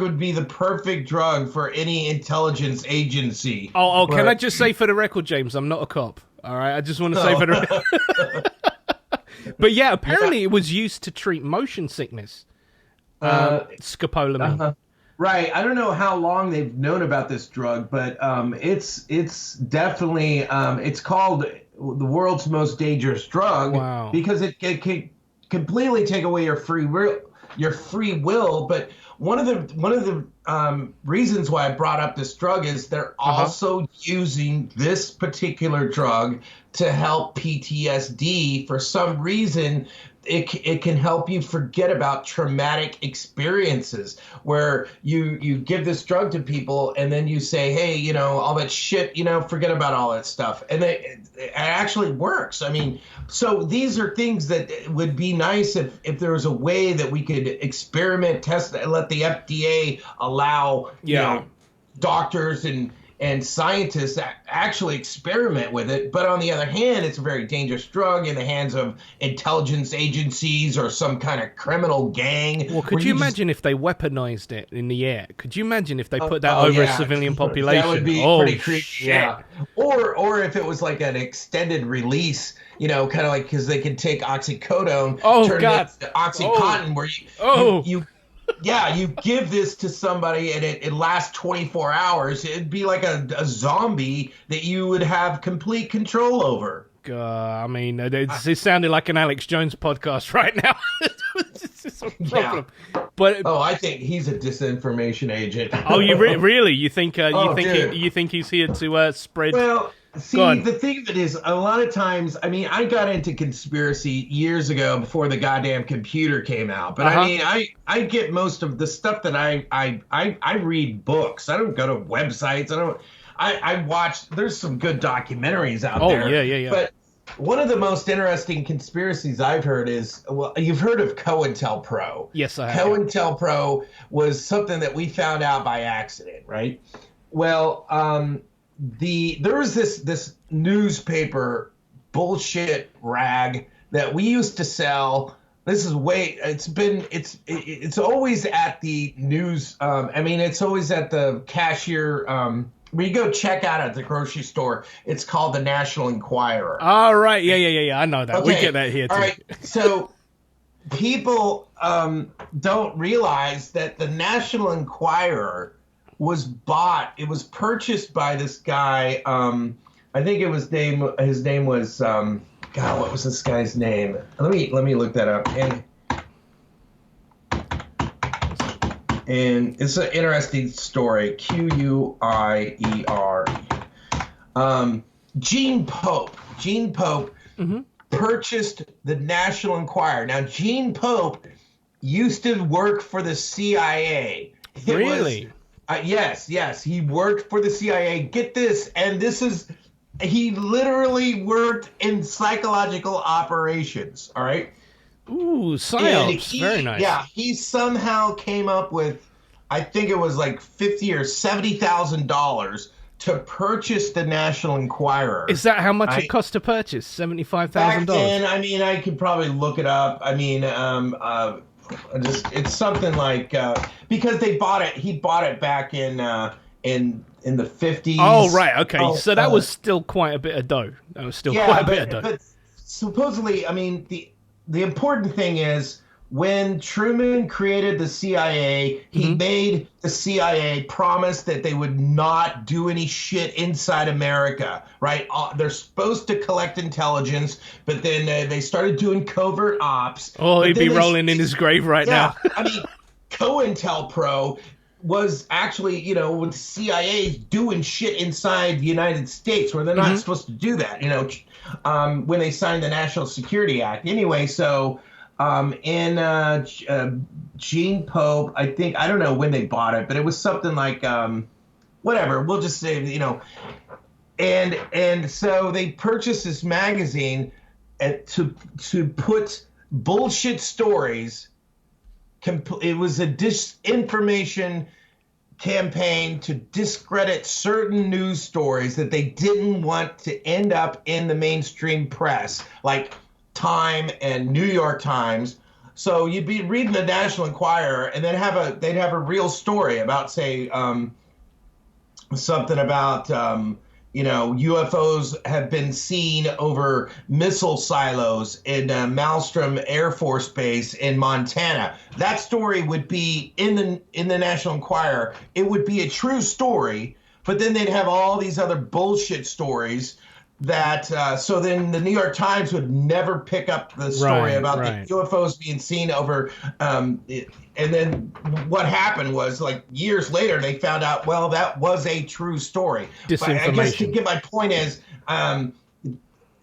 Speaker 7: would be the perfect drug for any intelligence agency.
Speaker 1: Can I just say for the record, James, I'm not a cop. All right, I just want to say for the record. But yeah, apparently it was used to treat motion sickness. Scopolamine.
Speaker 7: Right. I don't know how long they've known about this drug, but it's definitely it's called the world's most dangerous drug because it can completely take away your free will. But one of the reasons why I brought up this drug is they're also using this particular drug to help PTSD. For some reason, it can help you forget about traumatic experiences, where you give this drug to people and then you say, hey, you know, all that shit, you know, forget about all that stuff. And it actually works. I mean, so these are things that would be nice if there was a way that we could experiment, test, and let the FDA allow, you know, doctors and scientists actually experiment with it. But on the other hand, it's a very dangerous drug in the hands of intelligence agencies or some kind of criminal gang.
Speaker 1: Well, could you imagine if they weaponized it in the air? Could you imagine if they put that over a civilian population?
Speaker 7: That would be pretty creepy.
Speaker 1: Shit.
Speaker 7: Yeah. Or if it was like an extended release, you know, kind of like, because they could take oxycodone, turn it into Oxycontin, where you give this to somebody and it lasts 24 hours. It'd be like a zombie that you would have complete control over.
Speaker 1: I mean, it sounded like an Alex Jones podcast right now. It's a problem. But
Speaker 7: I think he's a disinformation agent.
Speaker 1: Oh, you really? You think you think he's here to spread?
Speaker 7: Well, see, the thing of it is, a lot of times, I mean, I got into conspiracy years ago before the goddamn computer came out. But I mean, I get most of the stuff that I read books. I don't go to websites. I watch. There's some good documentaries out there.
Speaker 1: Oh, yeah.
Speaker 7: But one of the most interesting conspiracies I've heard is, well, you've heard of COINTELPRO.
Speaker 1: Yes, I have.
Speaker 7: COINTELPRO was something that we found out by accident, right? Well, there was this newspaper bullshit rag that we used to sell. This is it's always at the news. I mean, it's always at the cashier. When you go check out at the grocery store, it's called the National Enquirer.
Speaker 1: All right. Yeah. I know that.
Speaker 7: Okay.
Speaker 1: We get that here too.
Speaker 7: All right. So people don't realize that the National Enquirer was bought. It was purchased by this guy. I think his name was God. What was this guy's name? Let me look that up. And it's an interesting story. Quier. Gene Pope. Gene Pope purchased the National Enquirer. Now, Gene Pope used to work for the CIA.
Speaker 1: Really?
Speaker 7: Yes. He worked for the CIA. Get this, and he literally worked in psychological operations. All right.
Speaker 1: Ooh, psyops. Very nice.
Speaker 7: Yeah, he somehow came up with, I think it was like $50,000 or $70,000 to purchase the National Enquirer.
Speaker 1: Is that how much it cost to purchase? $75,000.
Speaker 7: Back then, I mean, I could probably look it up. I mean, it's something like because he bought it back in the 50s.
Speaker 1: Oh, right. Okay. So that was still quite a bit of dough.
Speaker 7: But supposedly, I mean, the important thing is, when Truman created the CIA, he made the CIA promise that they would not do any shit inside America, right? They're supposed to collect intelligence, but then they started doing covert ops.
Speaker 1: Oh, he'd be rolling in his grave right now.
Speaker 7: I mean, COINTELPRO was actually, you know, with the CIA doing shit inside the United States where they're not supposed to do that, you know, when they signed the National Security Act. Anyway, so Gene Pope, I don't know when they bought it, but it was something like, whatever, we'll just say, you know, and so they purchased this magazine to put bullshit stories. It was a disinformation campaign to discredit certain news stories that they didn't want to end up in the mainstream press, like Time and New York Times. So you'd be reading the National Enquirer, and then they'd have a real story about, say, something about you know, UFOs have been seen over missile silos in Malmstrom Air Force Base in Montana. That story would be in the National Enquirer. It would be a true story, but then they'd have all these other bullshit stories that so then the New York Times would never pick up the story about the UFOs being seen over and then what happened was, like, years later they found out, well, that was a true story. But I guess to get my point is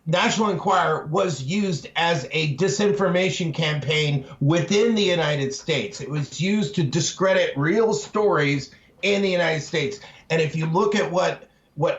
Speaker 7: National Enquirer was used as a disinformation campaign within the United States. It was used to discredit real stories in the United States. And if you look at what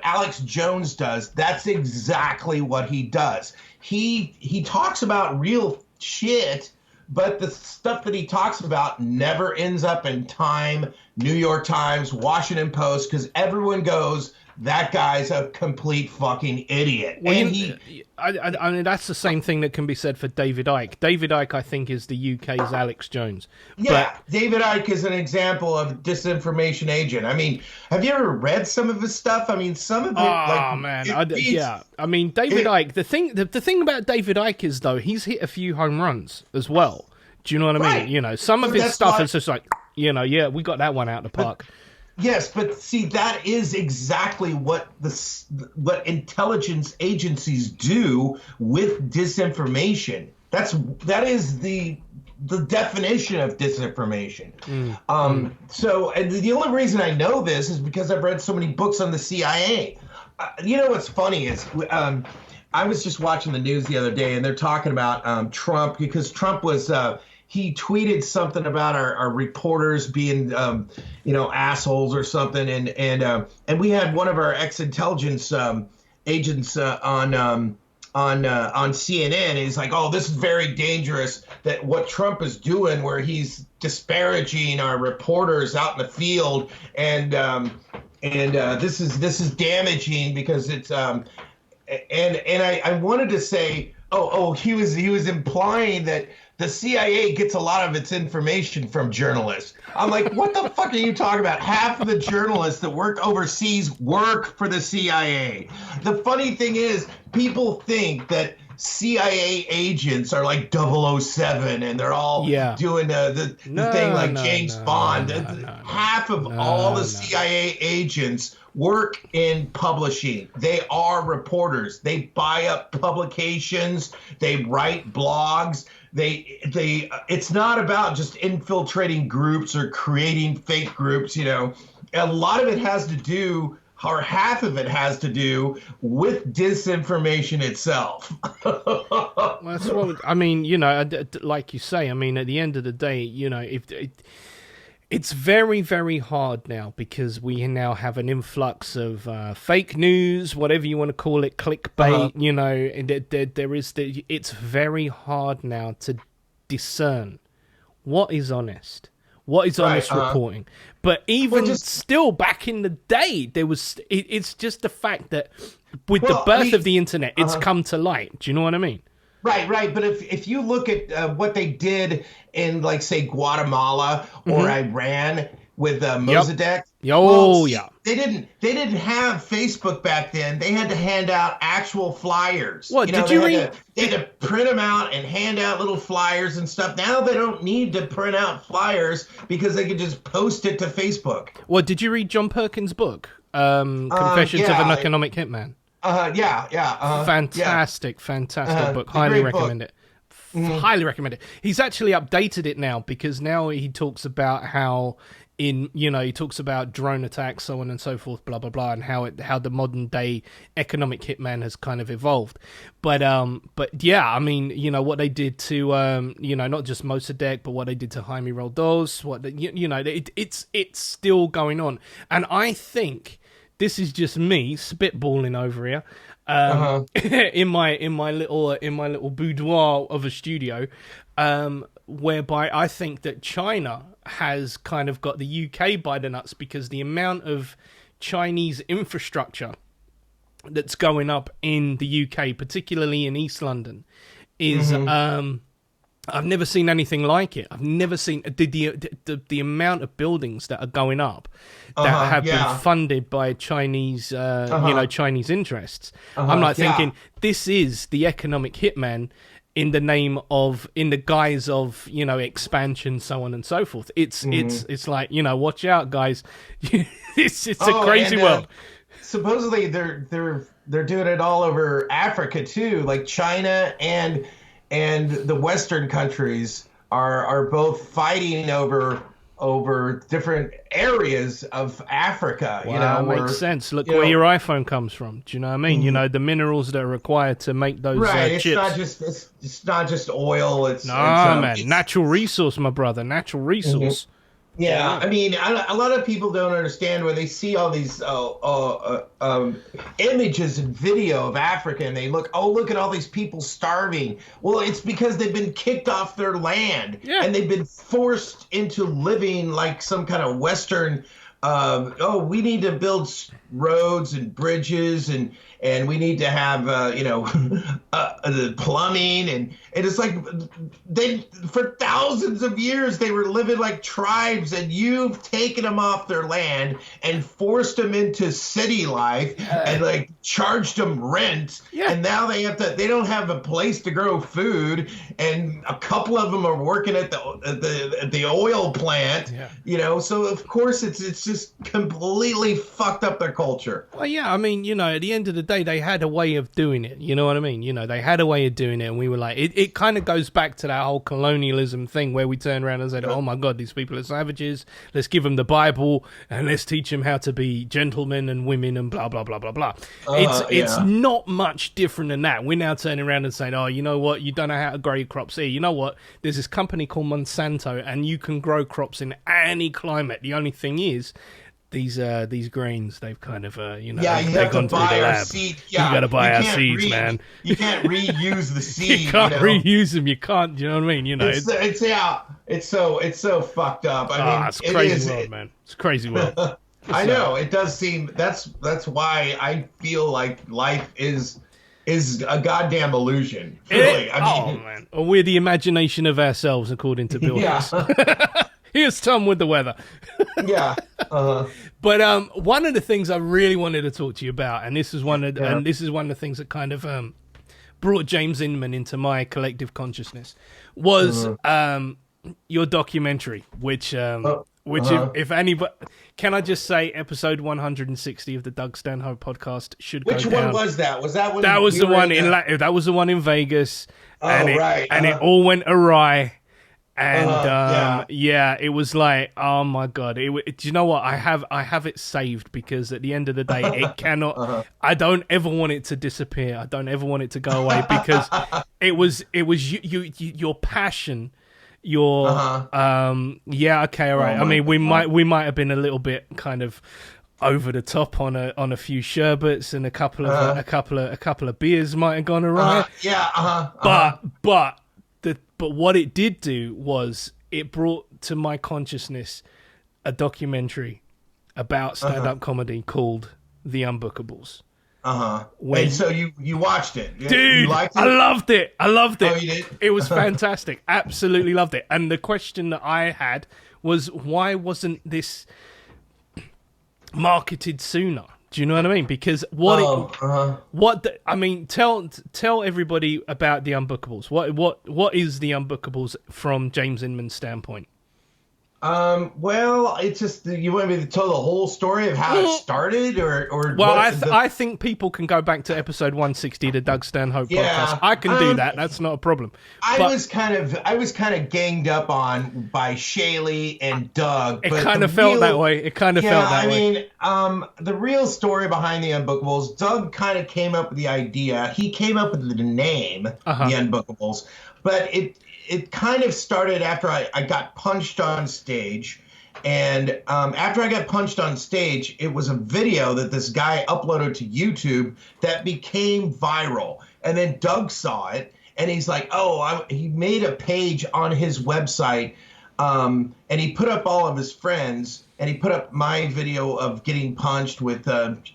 Speaker 7: Alex Jones does, that's exactly what he does. He talks about real shit, but the stuff that he talks about never ends up in Time, New York Times, Washington Post, because everyone goes, that guy's a complete fucking idiot.
Speaker 1: Well,
Speaker 7: And
Speaker 1: I mean, that's the same thing that can be said for David Icke. David Icke, I think, is the UK's Alex Jones.
Speaker 7: yeah, David Icke is an example of a disinformation agent. I mean, have you ever read some of his stuff? I mean, some of it.
Speaker 1: Oh man, yeah. I mean, David Icke. The thing about David Icke is though he's hit a few home runs as well. Do you know what I mean?
Speaker 7: Right.
Speaker 1: You know, some of
Speaker 7: But
Speaker 1: his stuff
Speaker 7: why-
Speaker 1: is just like, you know, yeah, we got that one out of the park.
Speaker 7: Yes, but see, that is exactly what what intelligence agencies do with disinformation. That is the definition of disinformation. So, and the only reason I know this is because I've read so many books on the CIA. You know what's funny is I was just watching the news the other day, and they're talking about Trump, because Trump was he tweeted something about our reporters being assholes or something, and we had one of our ex-intelligence agents on CNN. He's like, oh, this is very dangerous, that what Trump is doing, where he's disparaging our reporters out in the field, and this is damaging because it's and I wanted to say, he was implying that the CIA gets a lot of its information from journalists. I'm like, what the fuck are you talking about? Half of the journalists that work overseas work for the CIA. The funny thing is, people think that CIA agents are like 007 and they're all doing the thing like James Bond. Half of all the CIA agents work in publishing. They are reporters. They buy up publications. They write blogs. It's not about just infiltrating groups or creating fake groups. You know, a lot of it has to do, or half of it has to do, with disinformation itself.
Speaker 1: Well, that's what I mean. You know, like you say. I mean, at the end of the day, you know, it's very, very hard now, because we now have an influx of fake news, whatever you want to call it, clickbait. You know, and it's very hard now to discern what is honest, what is honest reporting. But even still, back in the day, there was. It's just the fact that with the birth of the internet, it's come to light. Do you know what I mean?
Speaker 7: Right. But if you look at what they did in, like, say, Guatemala or Iran with Mossadegh. They didn't have Facebook back then. They had to hand out actual flyers.
Speaker 1: What, did you read?
Speaker 7: They had to print them out and hand out little flyers and stuff. Now they don't need to print out flyers because they can just post it to Facebook.
Speaker 1: Well, did you read John Perkins' book, Confessions of an Economic Hitman? Fantastic book. Highly recommend it. Highly recommend it. He's actually updated it now, because now he talks about how he talks about drone attacks, so on and so forth, blah blah blah, and how the modern day economic hitman has kind of evolved. But yeah, I mean, you know, what they did to not just Mossadegh, but what they did to Jaime Roldos, it's still going on, and I think. This is just me spitballing over here, in my little boudoir of a studio, whereby I think that China has kind of got the UK by the nuts, because the amount of Chinese infrastructure that's going up in the UK, particularly in East London, is I've never seen anything like it. I've never seen the amount of buildings that are going up that have been funded by Chinese, Chinese interests. I'm like thinking, this is the economic hitman in the guise of, you know, expansion, so on and so forth. It's like, you know, watch out, guys. it's a crazy world.
Speaker 7: Supposedly they're doing it all over Africa too, like China and the Western countries are both fighting over over different areas of Africa.
Speaker 1: Wow,
Speaker 7: you know,
Speaker 1: makes sense. Look
Speaker 7: you
Speaker 1: where
Speaker 7: know-
Speaker 1: your iPhone comes from. Do you know what I mean? You know, the minerals that are required to make those
Speaker 7: Right. It's
Speaker 1: chips.
Speaker 7: not just oil. It's
Speaker 1: man,
Speaker 7: it's-
Speaker 1: natural resource, my brother, natural resource.
Speaker 7: Yeah, I mean, a lot of people don't understand when they see all these images and video of Africa, and they look at all these people starving. Well, it's because they've been kicked off their land, and they've been forced into living like some kind of Western. We need to build roads and bridges, and we need to have the plumbing, and it's like they for thousands of years they were living like tribes, and you've taken them off their land and forced them into city life and like charged them rent, and now they don't have a place to grow food, and a couple of them are working at the oil plant, so of course it's just completely fucked up their culture.
Speaker 1: Well, yeah, I mean, at the end of the day, they had a way of doing it. You know what I mean? They had a way of doing it, and we were like, it kind of goes back to that whole colonialism thing where we turn around and said, oh my God, these people are savages. Let's give them the Bible and let's teach them how to be gentlemen and women and blah, blah, blah, blah, blah. It's not much different than that. We're now turning around and saying, oh, you know what? You don't know how to grow your crops here. You know what? There's this company called Monsanto, and you can grow crops in any climate. The only thing is, these grains, they've kind of
Speaker 7: you
Speaker 1: they've
Speaker 7: have to
Speaker 1: gone through the
Speaker 7: buy our
Speaker 1: lab.
Speaker 7: seed.
Speaker 1: You got to buy our seeds, man.
Speaker 7: You can't reuse the seed.
Speaker 1: You can't reuse them. You can't. You know what I mean?
Speaker 7: It's so fucked up. I mean,
Speaker 1: it's crazy world, man. It's crazy world.
Speaker 7: I know it does seem. That's why I feel like life is a goddamn illusion. Really, I mean,
Speaker 1: man. Or we're the imagination of ourselves, according to Bill Hicks. Here's Tom with the weather.
Speaker 7: Yeah.
Speaker 1: But one of the things I really wanted to talk to you about, and this is one of the things that kind of brought James Inman into my collective consciousness, was your documentary, which if anybody, can I just say, episode 160 of the Doug Stanhope podcast should go down.
Speaker 7: Which one was that? Was that when
Speaker 1: that was the one in that was the one in Vegas, and it all went awry. And it was like, oh my God! Do you know what? I have it saved, because at the end of the day, it cannot. I don't ever want it to disappear. I don't ever want it to go away, because it was your passion, your okay, all right. I mean, we might have been a little bit kind of over the top on a few sherbets, and a couple of beers might have gone awry. But what it did do was it brought to my consciousness a documentary about stand-up comedy called The Unbookables.
Speaker 7: And so you watched it,
Speaker 1: dude?
Speaker 7: You liked it?
Speaker 1: I loved it. Oh,
Speaker 7: you did?
Speaker 1: It was fantastic. Absolutely loved it. And the question that I had was, why wasn't this marketed sooner? Do you know what I mean? Because tell everybody about The Unbookables. What is The Unbookables from James Inman's standpoint?
Speaker 7: Well, it's just, you want me to tell the whole story of how it started, or
Speaker 1: well, I think people can go back to episode 160, the Doug Stanhope podcast. I can do that. That's not a problem.
Speaker 7: I was kind of ganged up on by Shaylee and Doug.
Speaker 1: It kind of felt that way.
Speaker 7: I mean, the real story behind The Unbookables, Doug kind of came up with the idea. He came up with the name, The Unbookables, but it kind of started after I got punched on stage. And after I got punched on stage, it was a video that this guy uploaded to YouTube that became viral. And then Doug saw it, and he's like, he made a page on his website, and he put up all of his friends, and he put up my video of getting punched with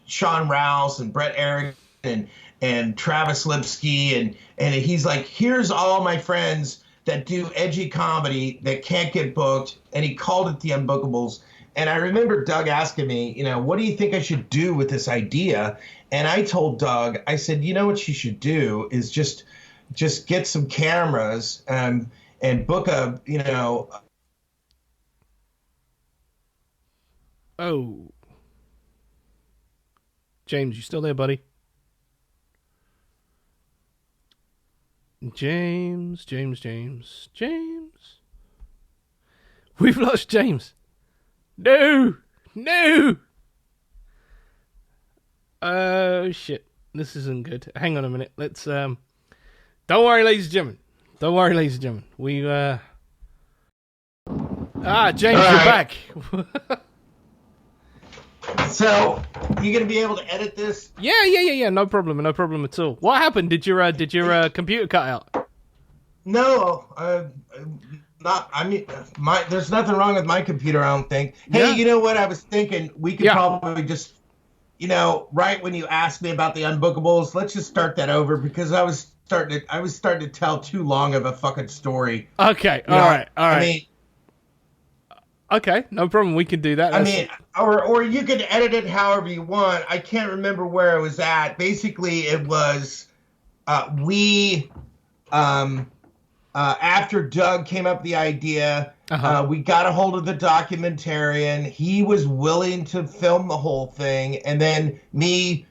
Speaker 7: Sean Rouse and Brett Erickson and Travis Lipsky. And he's like, here's all my friends that do edgy comedy that can't get booked, and he called it The Unbookables. And I remember Doug asking me, what do you think I should do with this idea? And I told Doug, I said, you know what you should do is just get some cameras and book a.
Speaker 1: Oh, James, you still there, buddy? James. We've lost James. No. Oh shit. This isn't good. Hang on a minute. Let's Don't worry, ladies and gentlemen. We James,
Speaker 7: All
Speaker 1: you're
Speaker 7: right.
Speaker 1: back.
Speaker 7: So, you gonna be able to edit this?
Speaker 1: Yeah. No problem at all. What happened? Did your computer cut out?
Speaker 7: No, not. I mean, there's nothing wrong with my computer. I don't think. Hey,
Speaker 1: Yeah.
Speaker 7: you know what? I was thinking we could
Speaker 1: Yeah.
Speaker 7: probably just, right when you asked me about the unbookables, let's just start that over because I was starting to tell too long of a fucking story.
Speaker 1: Okay.
Speaker 7: You know,
Speaker 1: All right.
Speaker 7: I mean,
Speaker 1: Okay. No problem. We can do that.
Speaker 7: I mean, or you could edit it however you want. I can't remember where it was at. Basically, it was after Doug came up with the idea, we got a hold of the documentarian. He was willing to film the whole thing, and then me,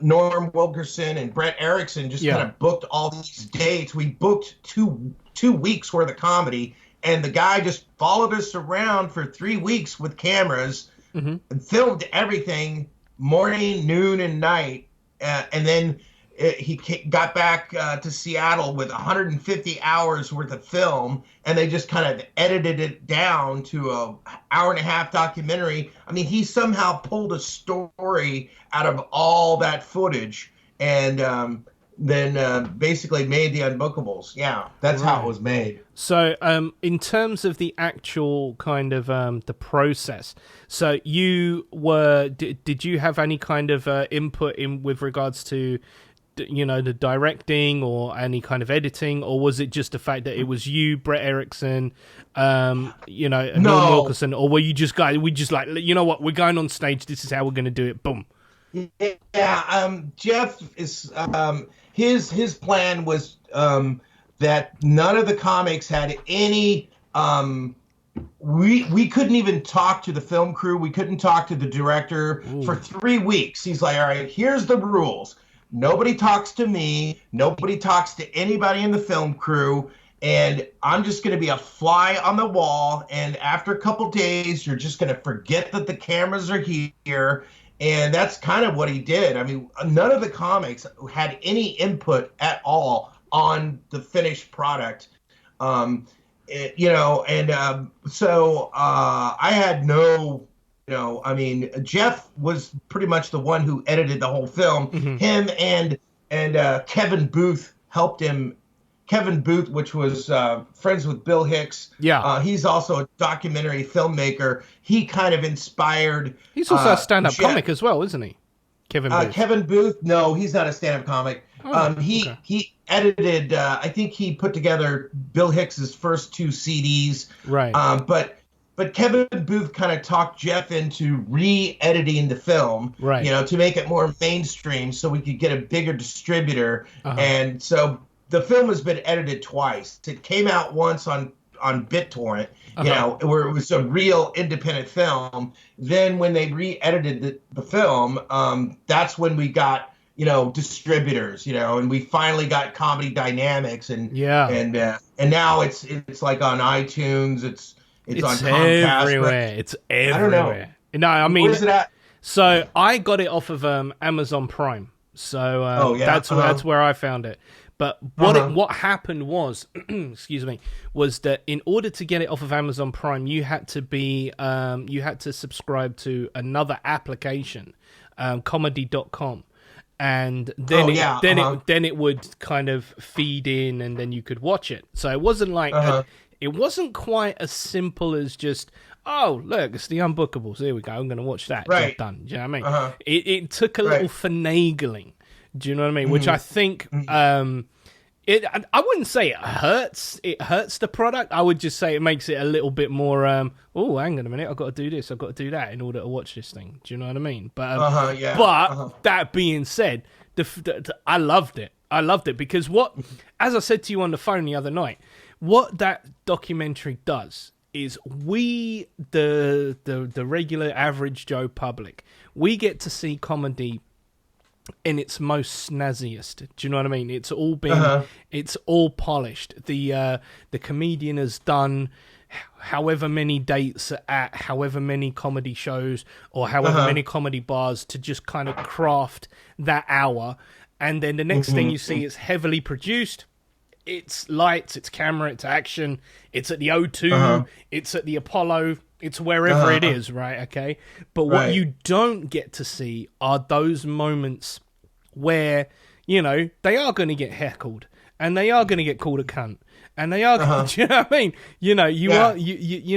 Speaker 7: Norm Wilkerson, and Brett Erickson just kind of booked all these dates. We booked two weeks worth of comedy. And the guy just followed us around for 3 weeks with cameras and filmed everything morning, noon, and night. And then he got back to Seattle with 150 hours worth of film. And they just kind of edited it down to a hour-and-a-half documentary. I mean, he somehow pulled a story out of all that footage and then basically made the Unbookables. Yeah, that's how it was made.
Speaker 1: So, in terms of the actual kind of the process, so you were did you have any kind of input in with regards to, the directing or any kind of editing, or was it just the fact that it was you, Brett Erickson, Norm Wilkerson, or were you just guys? We just like, you know what, we're going on stage. This is how we're going to do it. Boom.
Speaker 7: Yeah, Jeff is his plan was that none of the comics had any. We couldn't even talk to the film crew. We couldn't talk to the director for 3 weeks. He's like, all right, here's the rules. Nobody talks to me. Nobody talks to anybody in the film crew. And I'm just going to be a fly on the wall. And after a couple days, you're just going to forget that the cameras are here. And that's kind of what he did. I mean, none of the comics had any input at all on the finished product. So I had no, I mean, Jeff was pretty much the one who edited the whole film. Him and Kevin Booth helped him. Kevin Booth, which was friends with Bill Hicks. Yeah. He's also a documentary filmmaker. He kind of inspired.
Speaker 1: He's also a stand-up comic as well, isn't he? Kevin Booth.
Speaker 7: Kevin Booth? No, he's not a stand-up comic. He edited. I think he put together Bill Hicks's first 2 CDs.
Speaker 1: Right.
Speaker 7: But Kevin Booth kind of talked Jeff into re-editing the film.
Speaker 1: Right.
Speaker 7: To make it more mainstream, so we could get a bigger distributor. And so the film has been edited twice. It came out once on BitTorrent, where it was a real independent film. Then when they re-edited the film, that's when we got, distributors, and we finally got Comedy Dynamics and now it's like on iTunes, it's on Comcast.
Speaker 1: Everywhere. It's everywhere.
Speaker 7: I don't know.
Speaker 1: No, I mean,
Speaker 7: where's it at?
Speaker 1: So I got it off of Amazon Prime. So that's where I found it. But what happened was, excuse me, was that in order to get it off of Amazon Prime, you had to subscribe to another application, comedy.com. And then it would kind of feed in, and then you could watch it. So it wasn't like it wasn't quite as simple as just, oh look, it's the Unbookables. Here we go. I'm going to watch that.
Speaker 7: Right.
Speaker 1: Job done. Do you know what I mean? It took a little finagling. Do you know what I mean? Which I think I wouldn't say it hurts. It hurts the product. I would just say it makes it a little bit more. Oh, hang on a minute. I've got to do this. I've got to do that in order to watch this thing. Do you know what I mean? But that being said, I loved it. I loved it because as I said to you on the phone the other night, what that documentary does is we, the regular average Joe public, we get to see comedy in its most snazziest. Do you know what I mean? It's all been, it's all polished. The comedian has done however many dates at however many comedy shows or however many comedy bars to just kind of craft that hour. And then the next thing you see, it's heavily produced. It's lights, it's camera, it's action. It's at the O2, it's at the Apollo, it's wherever it is, right? Okay. But what you don't get to see are those moments where, you know, they are going to get heckled and they are going to get called a cunt. And they are, do you know what I mean? You know, you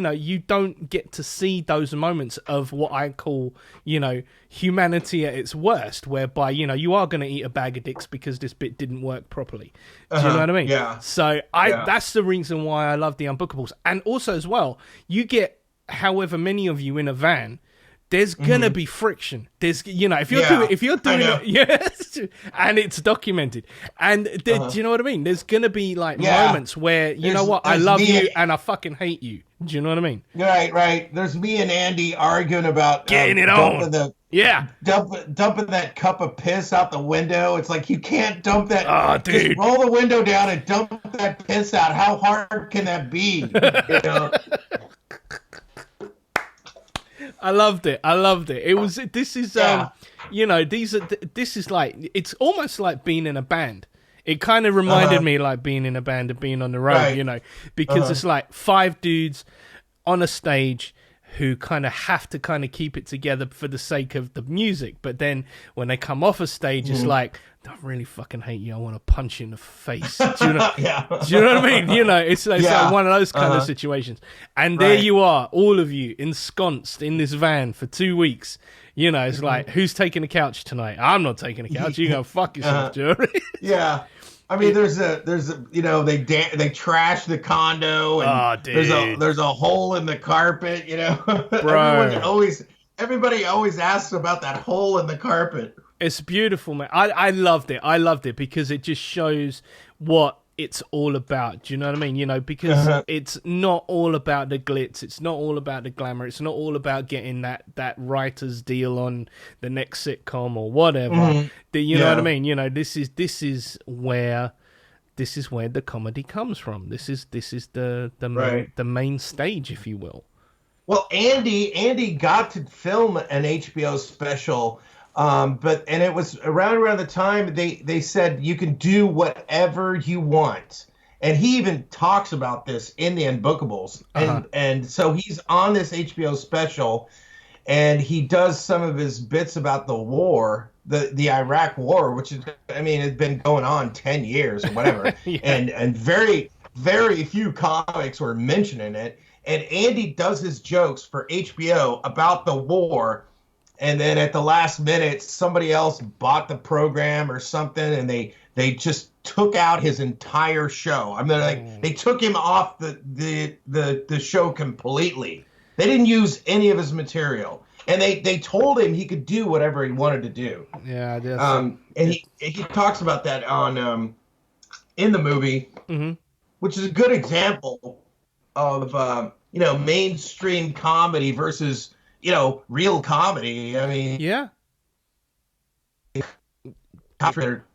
Speaker 1: know, you don't get to see those moments of what I call, you know, humanity at its worst, whereby, you know, you are going to eat a bag of dicks because this bit didn't work properly. Do you know what I mean?
Speaker 7: Yeah.
Speaker 1: So that's the reason why I love the Unbookables. And also as well, you get however many of you in a van, there's gonna be friction. There's, you know, if you're doing it, yes, and it's documented. And do you know what I mean? There's gonna be like moments where you know what, I love you and I fucking hate you. Do you know what I mean?
Speaker 7: Right. There's me and Andy arguing about
Speaker 1: getting it on.
Speaker 7: Dumping that cup of piss out the window. It's like you can't dump that.
Speaker 1: Oh, dude.
Speaker 7: Just roll the window down and dump that piss out. How hard can that be? You know?
Speaker 1: I loved it. It was. This is. You know. This is like. It's almost like being in a band. It kind of reminded me like being in a band and being on the road. Right. You know, because it's like 5 dudes on a stage who kind of have to kind of keep it together for the sake of the music. But then when they come off a stage, it's like, I really fucking hate you. I want to punch you in the face. Do you know, do you know what I mean? You know, it's like one of those kind of situations. And there you are, all of you ensconced in this van for 2 weeks. You know, it's like, who's taking the couch tonight? I'm not taking the couch. You go fuck yourself, Jerry.
Speaker 7: Yeah. I mean, there's a you know, they trash the condo and there's a hole in the carpet, you know. Everybody always asks about that hole in the carpet.
Speaker 1: It's beautiful, man. I loved it. I loved it because it just shows what it's all about. Do you know what I mean? You know, because it's not all about the glitz. It's not all about the glamour. It's not all about getting that writer's deal on the next sitcom or whatever. You know what I mean? You know, this is where the comedy comes from. This is the main stage, if you will.
Speaker 7: Well, Andy got to film an HBO special. But it was around the time they said you can do whatever you want, and he even talks about this in the Unbookables, and so he's on this HBO special, and he does some of his bits about the war, the Iraq War, which is, I mean, it's been going on 10 years or whatever, and very very few comics were mentioning it, and Andy does his jokes for HBO about the war. And then at the last minute, somebody else bought the program or something, and they just took out his entire show. I mean, like, they took him off the show completely. They didn't use any of his material, and they told him he could do whatever he wanted to do.
Speaker 1: Yeah, I guess.
Speaker 7: And he talks about that on in the movie, which is a good example of you know, mainstream comedy versus, you know, real comedy. I mean,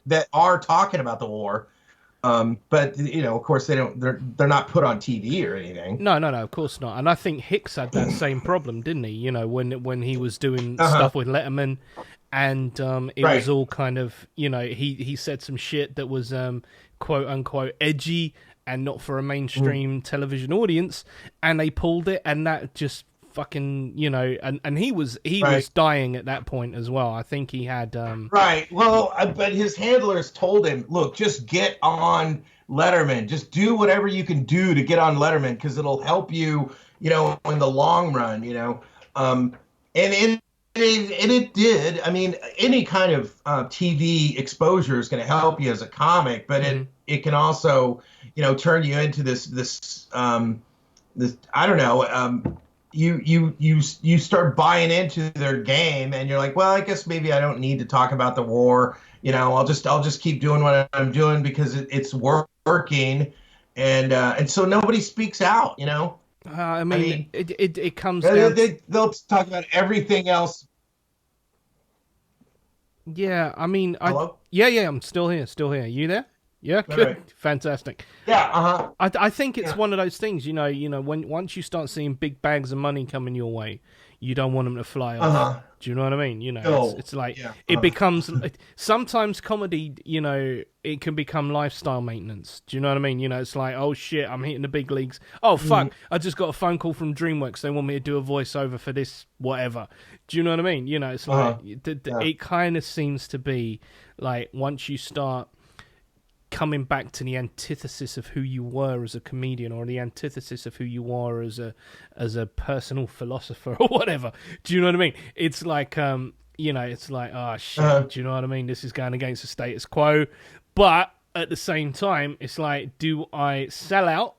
Speaker 7: that are talking about the war, but you know, of course, they're not put on TV or anything.
Speaker 1: No, of course not. And I think Hicks had that same problem, didn't he? You know, when he was doing stuff with Letterman, and it was all kind of, you know, he said some shit that was quote unquote edgy and not for a mainstream television audience, and they pulled it, and that just fucking, you know, and he was dying at that point as well. I think he had
Speaker 7: right. Well, but his handlers told him, look, just get on Letterman. Just do whatever you can do to get on Letterman, because it'll help you, you know, in the long run, you know. And it did. I mean, any kind of TV exposure is going to help you as a comic, but it can also, you know, turn you into this I don't know. You start buying into their game, and you're like, well, I guess maybe I don't need to talk about the war. You know, I'll just keep doing what I'm doing because it's working, and so nobody speaks out. You know,
Speaker 1: I mean it comes down.
Speaker 7: They'll talk about everything else.
Speaker 1: Yeah, I mean,
Speaker 7: Hello?
Speaker 1: Yeah, I'm still here. You there? Yeah, good,
Speaker 7: Right.
Speaker 1: fantastic.
Speaker 7: Yeah.
Speaker 1: I think it's one of those things, when once you start seeing big bags of money coming your way, you don't want them to fly off. Do you know what I mean?
Speaker 7: No.
Speaker 1: It's like
Speaker 7: Yeah.
Speaker 1: it becomes sometimes comedy. It can become lifestyle maintenance. Do you know what I mean? It's like, oh shit, I'm hitting the big leagues. Oh fuck, I just got a phone call from DreamWorks. They want me to do a voiceover for this whatever. Do you know what I mean? It's like it kind of seems to be like once you start coming back to the antithesis of who you were as a comedian, or the antithesis of who you are as a personal philosopher or whatever. Do you know what I mean? It's like it's like, oh shit, do you know what I mean? This is going against the status quo. But at the same time, it's like, do I sell out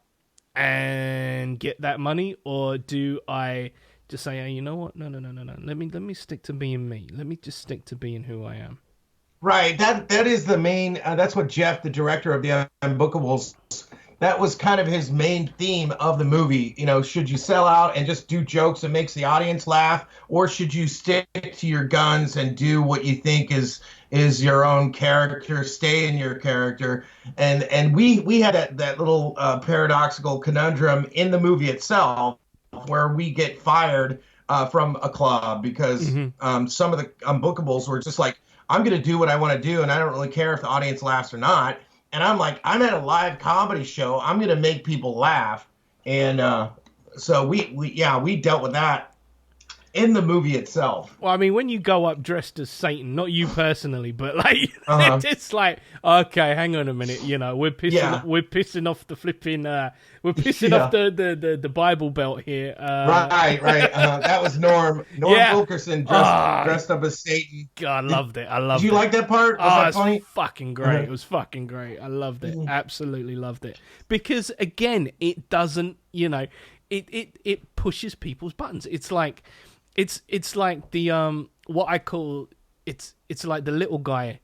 Speaker 1: and get that money, or do I just say, hey, you know what? No. Let me stick to being me. Let me just stick to being who I am.
Speaker 7: Right. That is the main. That's what Jeff, the director of the Unbookables, that was kind of his main theme of the movie. Should you sell out and just do jokes that makes the audience laugh, or should you stick to your guns and do what you think is your own character, stay in your character? And we had that little paradoxical conundrum in the movie itself, where we get fired from a club because some of the Unbookables were just like, I'm going to do what I want to do, and I don't really care if the audience laughs or not. And I'm like, I'm at a live comedy show. I'm going to make people laugh. And so we dealt with that in the movie itself.
Speaker 1: Well, I mean, when you go up dressed as Satan, not you personally, but like, it's like, okay, hang on a minute, we're pissing off the flipping, we're pissing off the Bible Belt here.
Speaker 7: Right. That was Norm Wilkerson dressed up as Satan.
Speaker 1: God, I loved it. Did
Speaker 7: you like that part? Was that funny?
Speaker 1: Fucking great. It was fucking great. I loved it. Absolutely loved it. Because again, it doesn't, it pushes people's buttons. It's like, it's like the what I call it's like the little guy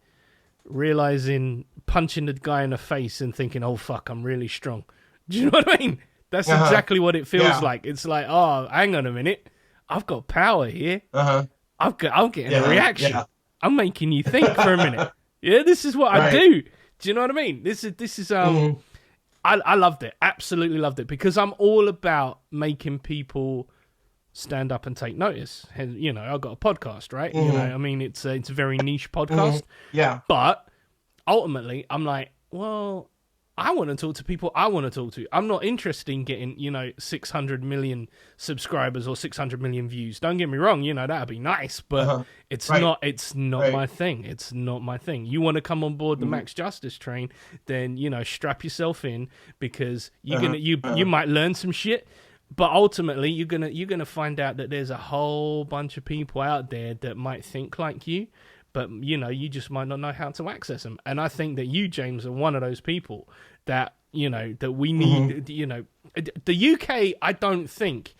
Speaker 1: realizing, punching the guy in the face and thinking, oh fuck, I'm really strong. Do you know what I mean? That's exactly what it feels like. It's like, oh, hang on a minute, I've got power here. I'm getting a reaction. I'm making you think for a minute. Yeah, this is what I do. Do you know what I mean? This is I loved it. Absolutely loved it, because I'm all about making people stand up and take notice. And I've got a podcast, right? I mean, it's a very niche podcast.
Speaker 7: Yeah.
Speaker 1: But ultimately, I'm like, well, I want to talk to people I want to talk to. I'm not interested in getting 600 million subscribers or 600 million views. Don't get me wrong, that'd be nice, but it's not my thing. It's not my thing. You want to come on board the Max Justice train, then strap yourself in, because you might learn some shit. But ultimately, you're gonna find out that there's a whole bunch of people out there that might think like you, but you just might not know how to access them. And I think that you, James, are one of those people that that we need. The UK, I don't think.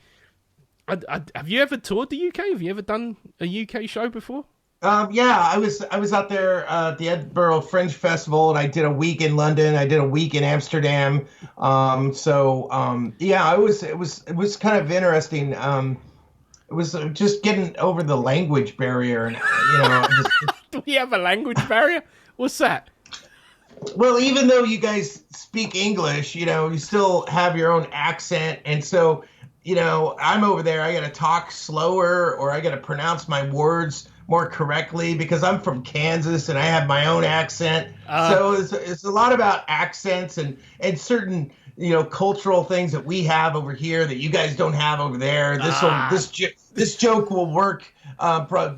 Speaker 1: Have you ever toured the UK? Have you ever done a UK show before?
Speaker 7: Yeah, I was out there at the Edinburgh Fringe Festival, and I did a week in London. I did a week in Amsterdam. Yeah, it was kind of interesting. It was just getting over the language barrier, and
Speaker 1: Do we have a language barrier? What's that?
Speaker 7: Well, even though you guys speak English, you still have your own accent, and so I'm over there. I got to talk slower, or I got to pronounce my words more correctly because I'm from Kansas and I have my own accent. So it's a lot about accents and certain cultural things that we have over here that you guys don't have over there. This joke will work, but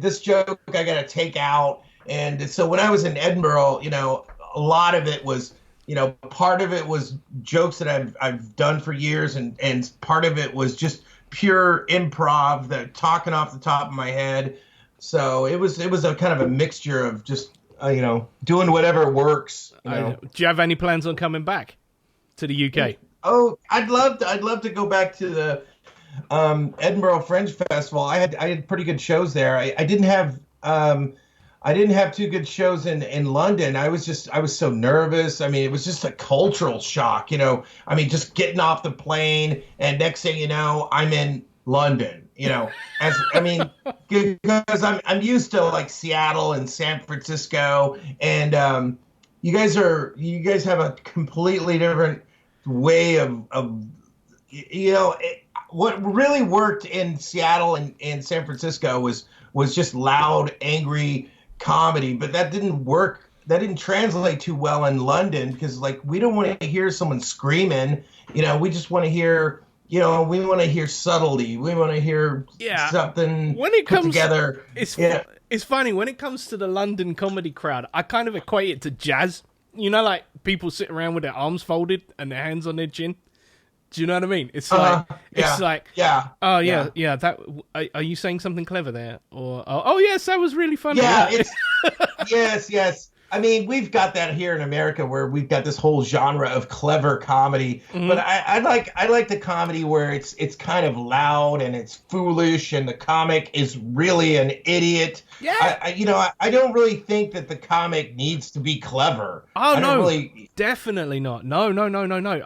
Speaker 7: this joke I got to take out. And so when I was in Edinburgh, a lot of it was, part of it was jokes that I've done for years, and part of it was just pure improv, that talking off the top of my head. So it was a kind of a mixture of just doing whatever works.
Speaker 1: Do you have any plans on coming back to the UK?
Speaker 7: Oh, I'd love to go back to the Edinburgh Fringe Festival. I had pretty good shows there. I didn't have too good shows in London. I was so nervous. I mean, it was just a cultural shock. I mean, just getting off the plane, and next thing you know, I'm in London. Because I'm used to like Seattle and San Francisco, and you guys have a completely different way of what really worked in Seattle and San Francisco was just loud, angry comedy, but that didn't work. That didn't translate too well in London because, like, we don't want to hear someone screaming. We just want to hear, we want to hear subtlety. We want to hear something
Speaker 1: when it comes
Speaker 7: together.
Speaker 1: It's funny when it comes to the London comedy crowd. I kind of equate it to jazz. Like people sitting around with their arms folded and their hands on their chin. Do you know what I mean? It's like, oh yeah. That are you saying something clever there? Or oh yes, that was really funny.
Speaker 7: Yeah, it's yes. I mean, we've got that here in America where we've got this whole genre of clever comedy. Mm-hmm. But I like the comedy where it's kind of loud and it's foolish and the comic is really an idiot.
Speaker 1: Yeah.
Speaker 7: I don't really think that the comic needs to be clever.
Speaker 1: Oh no, definitely not. No.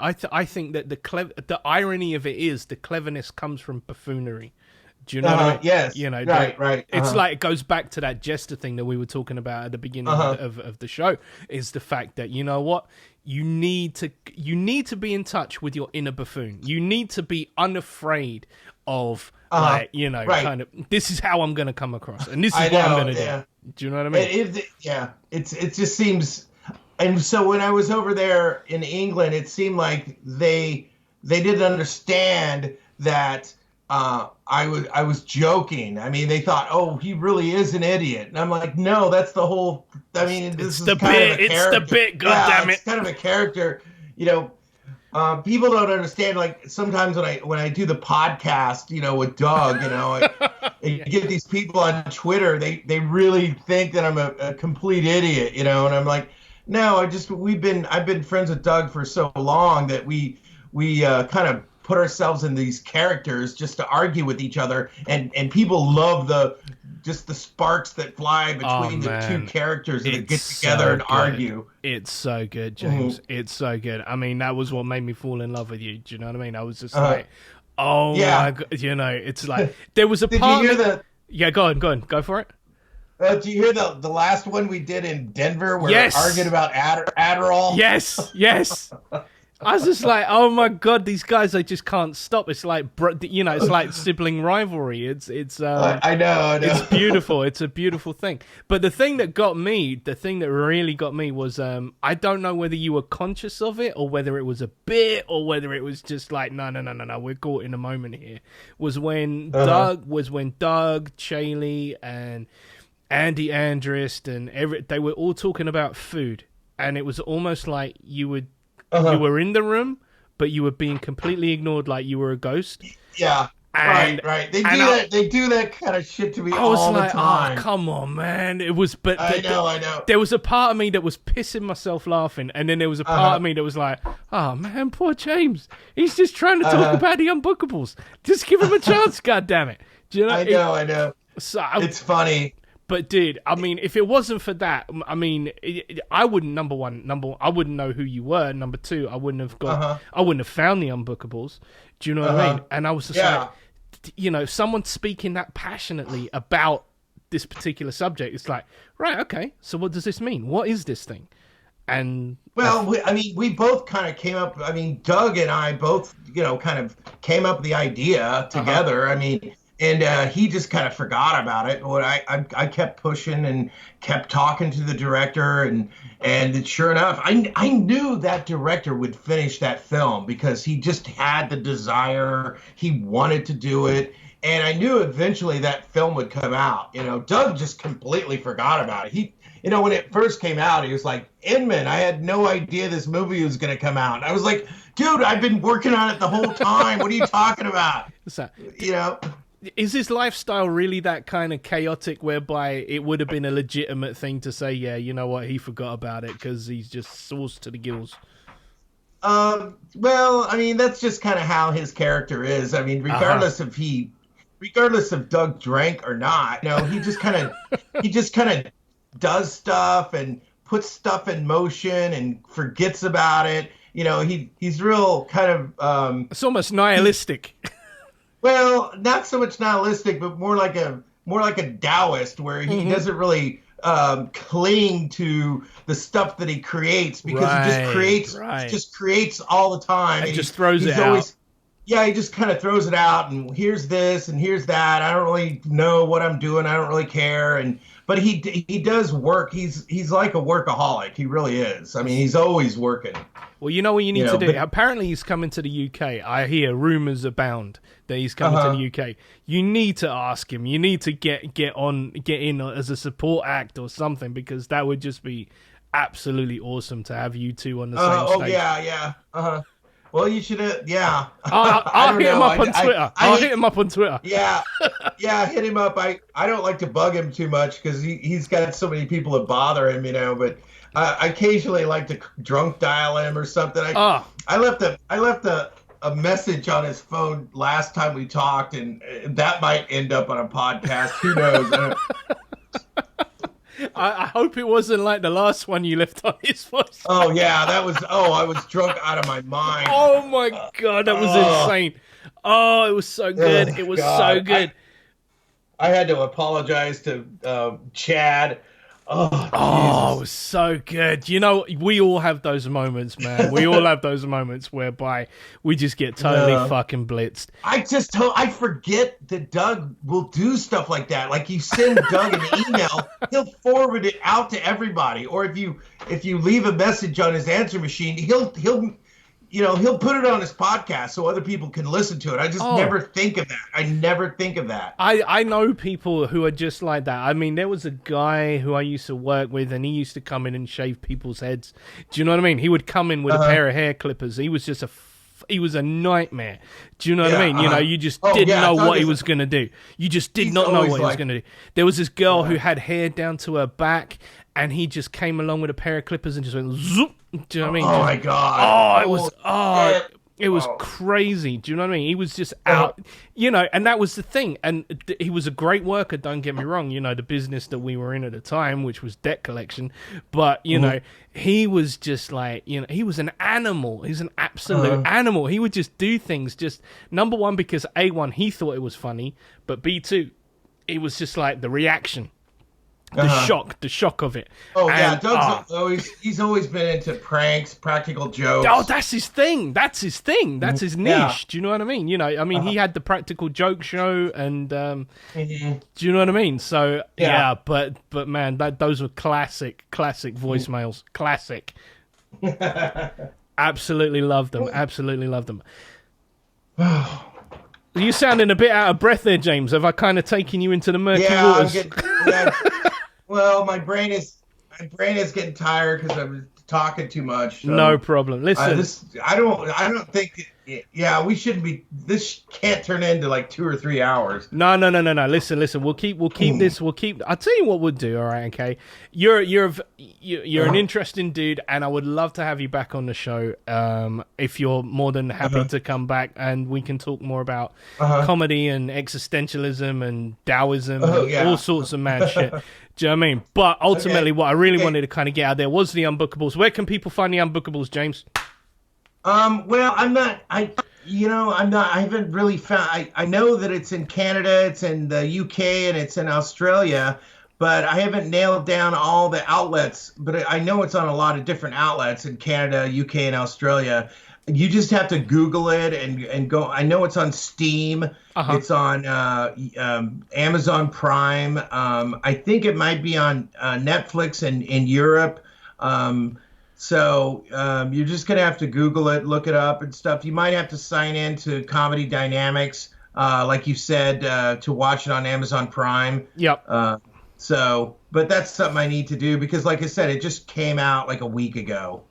Speaker 1: I think that the irony of it is the cleverness comes from buffoonery. Do you know what I mean?
Speaker 7: Yes. Right.
Speaker 1: It's like it goes back to that jester thing that we were talking about at the beginning of the show. Is the fact that you know what you need to be in touch with your inner buffoon. You need to be unafraid of kind of this is how I'm going to come across, and this is what I'm going to do. Do you know what I mean?
Speaker 7: It just seems. And so when I was over there in England, it seemed like they didn't understand that. I was joking. I mean, they thought, oh, he really is an idiot. And I'm like, no, that's the whole. I mean, this is kind of a character.
Speaker 1: It's the bit. God damn it!
Speaker 7: It's kind of a character. People don't understand. Like sometimes when I do the podcast, with Doug, I get these people on Twitter. They really think that I'm a complete idiot, and I'm like, no, I've been friends with Doug for so long that we kind of put ourselves in these characters just to argue with each other, and people love the sparks that fly between the two characters that get together and argue.
Speaker 1: It's so good, James. Mm-hmm. It's so good. I mean, that was what made me fall in love with you. Do you know what I mean? I was just like, oh my God, it's like there was a part.
Speaker 7: Did you hear
Speaker 1: Yeah, go on, go for it.
Speaker 7: Did you hear the last one we did in Denver where we argued about Adderall?
Speaker 1: Yes. I was just like, oh my God, these guys, they just can't stop. It's like, it's like sibling rivalry. It's
Speaker 7: I know.
Speaker 1: It's beautiful. It's a beautiful thing. But the thing that really got me was, I don't know whether you were conscious of it or whether it was a bit or whether it was just like, no, we're caught in a moment here. Was when Doug, Chaley, and Andy Andrist and they were all talking about food, and it was almost like you would. You were in the room, but you were being completely ignored, like you were a ghost.
Speaker 7: Yeah, right. They do that kind of shit to me all the time.
Speaker 1: Oh, come on, man! It was, but
Speaker 7: I know.
Speaker 1: There was a part of me that was pissing myself laughing, and then there was a part of me that was like, "Oh man, poor James. He's just trying to talk about the unbookables. Just give him a chance, goddammit." Do you know?
Speaker 7: I know.
Speaker 1: So
Speaker 7: it's funny.
Speaker 1: But dude, I mean, if it wasn't for that, I mean, I wouldn't. Number one, I wouldn't know who you were. Number two, I wouldn't have I wouldn't have found the unbookables. Do you know what I mean? And I was just like, someone speaking that passionately about this particular subject. It's like, right, okay. So what does this mean? What is this thing? And
Speaker 7: we both kind of came up. I mean, Doug and I both, kind of came up with the idea together. I mean. And he just kind of forgot about it. But I kept pushing and kept talking to the director, and sure enough, I knew that director would finish that film because he just had the desire. He wanted to do it, and I knew eventually that film would come out. Doug just completely forgot about it. He, when it first came out, he was like, Inman, I had no idea this movie was going to come out. And I was like, dude, I've been working on it the whole time. What are you talking about?
Speaker 1: Is his lifestyle really that kind of chaotic whereby it would have been a legitimate thing to say, yeah, you know what, he forgot about it because he's just sauced to the gills?
Speaker 7: Well, I mean, that's just kind of how his character is. I mean, regardless if Doug drank or not, he just kind of does stuff and puts stuff in motion and forgets about it. He's real kind of
Speaker 1: it's almost nihilistic.
Speaker 7: Well, not so much nihilistic, but more like a Taoist, where he doesn't really cling to the stuff that he creates because he just creates all the time.
Speaker 1: And just throws it out.
Speaker 7: Yeah, he just kind of throws it out, and here's this and here's that. I don't really know what I'm doing. I don't really care. But he does work. He's like a workaholic. He really is. I mean, he's always working.
Speaker 1: Well, you know what you need to do? Apparently, he's coming to the UK. I hear rumors abound that he's coming to the UK. You need to ask him. You need to get in as a support act or something, because that would just be absolutely awesome to have you two on the same stage.
Speaker 7: Yeah. Well, you should, yeah.
Speaker 1: I'll hit him up on Twitter. I'll hit him up on Twitter.
Speaker 7: Yeah, hit him up. I don't like to bug him too much because he's got so many people that bother him, but I occasionally like to drunk dial him or something. I left a message on his phone last time we talked, and that might end up on a podcast. Who knows?
Speaker 1: I hope it wasn't like the last one you left on his voice.
Speaker 7: Oh yeah, that was. Oh, I was drunk out of my mind.
Speaker 1: Oh my god, that was insane. Oh, it was so good. It was so good.
Speaker 7: I had to apologize to Chad. Oh,
Speaker 1: it was so good. You know, we all have those moments, man. We all have those moments whereby we just get totally fucking blitzed.
Speaker 7: I forget that Doug will do stuff like that. Like, you send Doug an email, he'll forward it out to everybody. Or if you leave a message on his answer machine, he'll put it on his podcast so other people can listen to it. I just never think of that. I never think of that.
Speaker 1: I know people who are just like that. I mean, there was a guy who I used to work with, and he used to come in and shave people's heads. Do you know what I mean? He would come in with a pair of hair clippers. He was just he was a nightmare. Do you know what I mean? You know, you just didn't know what he was going to do. You just did not know what he was going to do. There was this girl who had hair down to her back, and he just came along with a pair of clippers and just went zoop. Do you know what I mean?
Speaker 7: Oh my god!
Speaker 1: It was crazy. Do you know what I mean? He was just out, and that was the thing. And he was a great worker. Don't get me wrong. You know, the business that we were in at the time, which was debt collection, but you know, he was just like, he was an animal. He's an absolute animal. He would just do things. Just number one, because A1, he thought it was funny, but B2, it was just like the reaction. The shock of it.
Speaker 7: Oh, and, yeah, Doug's he's always been into pranks, practical jokes.
Speaker 1: Oh, that's his thing. That's his niche. Yeah. Do you know what I mean? He had the practical joke show, and do you know what I mean? So but man, those were classic voicemails. Classic. Absolutely loved them. Absolutely loved them. You sounding a bit out of breath there, James. Have I kind of taken you into the murky waters?
Speaker 7: Well, my brain is getting tired because I'm talking too much. So,
Speaker 1: no problem. Listen,
Speaker 7: I don't think. Yeah, we shouldn't be. This can't turn into like 2 or 3 hours.
Speaker 1: No. Listen. We'll keep this. I'll tell you what we'll do. All right, okay. You're an interesting dude, and I would love to have you back on the show. If you're more than happy to come back, and we can talk more about comedy and existentialism and Taoism and all sorts of mad shit. Do you know what I mean? But ultimately, what I really wanted to kind of get out there was the Unbookables. Where can people find the Unbookables, James?
Speaker 7: Well, I haven't really found, I know that it's in Canada, it's in the UK, and it's in Australia, but I haven't nailed down all the outlets, but I know it's on a lot of different outlets in Canada, UK, and Australia. You just have to Google it and go. I know it's on Steam. It's on Amazon Prime. I think it might be on Netflix in Europe. So you're just going to have to Google it, look it up and stuff. You might have to sign in to Comedy Dynamics, like you said, to watch it on Amazon Prime.
Speaker 1: Yep.
Speaker 7: But that's something I need to do because, like I said, it just came out like a week ago.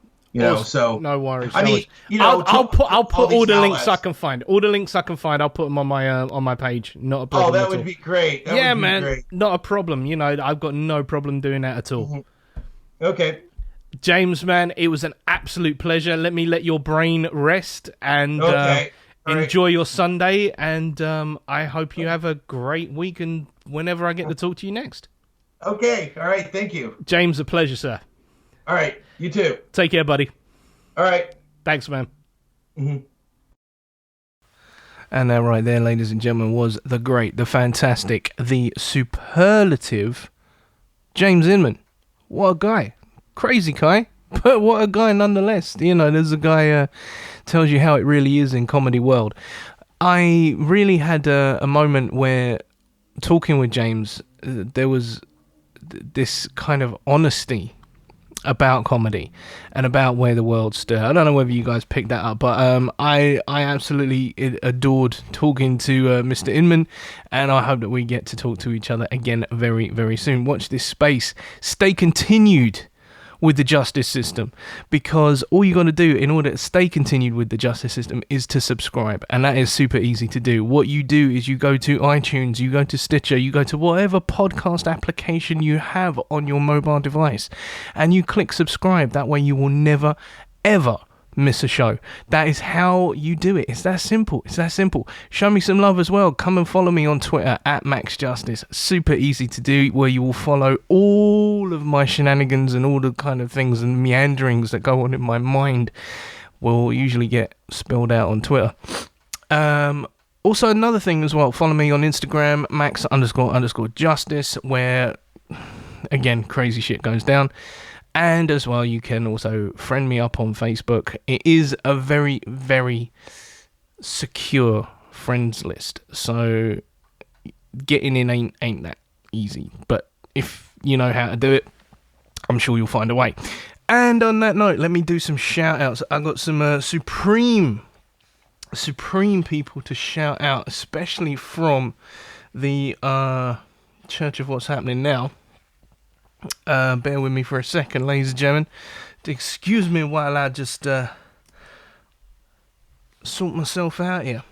Speaker 7: So
Speaker 1: no worries.
Speaker 7: I mean,
Speaker 1: I'll put all the links I can find. All the links I can find, I'll put them on my page. Not a problem.
Speaker 7: Oh, that would be great.
Speaker 1: Yeah, man. Not a problem. I've got no problem doing that at all.
Speaker 7: Okay.
Speaker 1: James, man, it was an absolute pleasure. Let your brain rest and enjoy your Sunday. And I hope you have a great week. And whenever I get to talk to you next.
Speaker 7: Okay. All right. Thank you.
Speaker 1: James, a pleasure, sir.
Speaker 7: All right. You too.
Speaker 1: Take care, buddy.
Speaker 7: All right.
Speaker 1: Thanks, man. And that right there, ladies and gentlemen, was the great, the fantastic, the superlative James Inman. What a guy. Crazy guy, but what a guy nonetheless. You know, there's a guy tells you how it really is in comedy world. I really had a moment where talking with James, there was this kind of honesty about comedy and about where the world stood. I don't know whether you guys picked that up, but I absolutely adored talking to Mr. Inman, and I hope that we get to talk to each other again very, very soon. Watch this space. Stay continued with the justice system, because all you got to do in order to stay continued with the justice system is to subscribe, and that is super easy to do. What you do is you go to iTunes, you go to Stitcher, you go to whatever podcast application you have on your mobile device, and you click subscribe. That way you will never ever miss a show. That is how you do it. It's that simple. It's that simple. Show me some love as well. Come and follow me on Twitter at MaxJustice. Super easy to do, where you will follow all of my shenanigans and all the kind of things and meanderings that go on in my mind will usually get spilled out on Twitter. Also another thing as well, follow me on Instagram, Max__Justice, where again crazy shit goes down. And as well, you can also friend me up on Facebook. It is a very, very secure friends list, so getting in ain't that easy. But if you know how to do it, I'm sure you'll find a way. And on that note, let me do some shout outs. I got some supreme people to shout out, especially from the Church of What's Happening Now. Bear with me for a second, ladies and gentlemen. Excuse me while I just sort myself out here.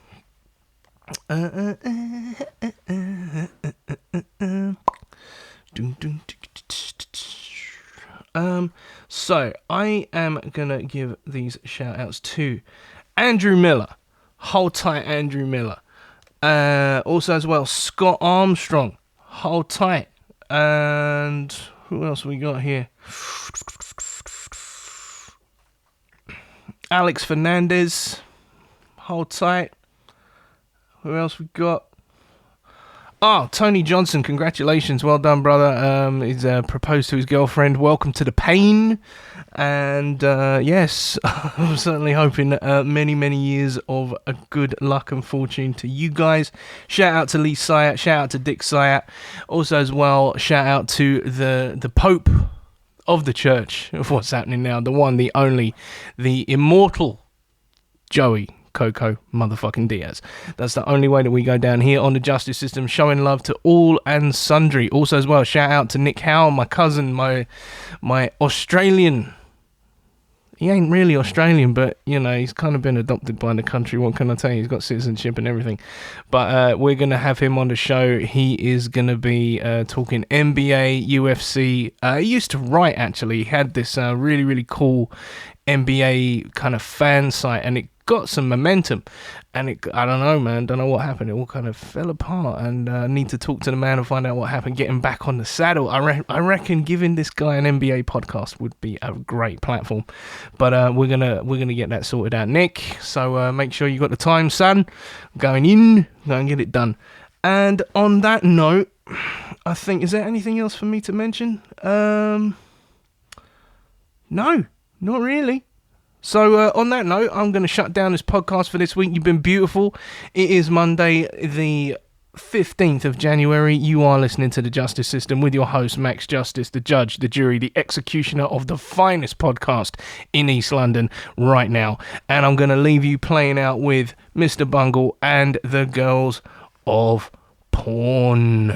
Speaker 1: So I am gonna give these shout outs to Andrew Miller. Hold tight, Andrew Miller. Also as well, Scott Armstrong. Hold tight. And who else we got here? Alex Fernandez. Hold tight. Who else we got? Oh, Tony Johnson. Congratulations. Well done, brother. He's proposed to his girlfriend. Welcome to the pain. And yes, I'm certainly hoping many, many years of good luck and fortune to you guys. Shout out to Lee Syatt. Shout out to Dick Syatt. Also as well, shout out to the Pope of the Church of What's Happening Now. The one, the only, the immortal Joey Coco motherfucking Diaz. That's the only way that we go down here on the justice system, showing love to all and sundry. Also as well, shout out to Nick Howell, my cousin, my Australian. He ain't really Australian, but you know, he's kind of been adopted by the country. What can I tell you? He's got citizenship and everything. But we're gonna have him on the show. He is gonna be talking NBA, UFC. He used to write, actually. He had this really, really cool NBA kind of fan site, and it got some momentum, and I don't know, man, don't know what happened. It all kind of fell apart, and I need to talk to the man and find out what happened, get him back on the saddle. I reckon giving this guy an NBA podcast would be a great platform, but we're gonna get that sorted out, Nick. So make sure you got the time, son. Going in, go and get it done. And on that note, I think, is there anything else for me to mention? No, not really. So on that note, I'm going to shut down this podcast for this week. You've been beautiful. It is Monday, the 15th of January. You are listening to The Justice System with your host, Max Justice, the judge, the jury, the executioner of the finest podcast in East London right now. And I'm going to leave you playing out with Mr. Bungle and the Girls of Porn.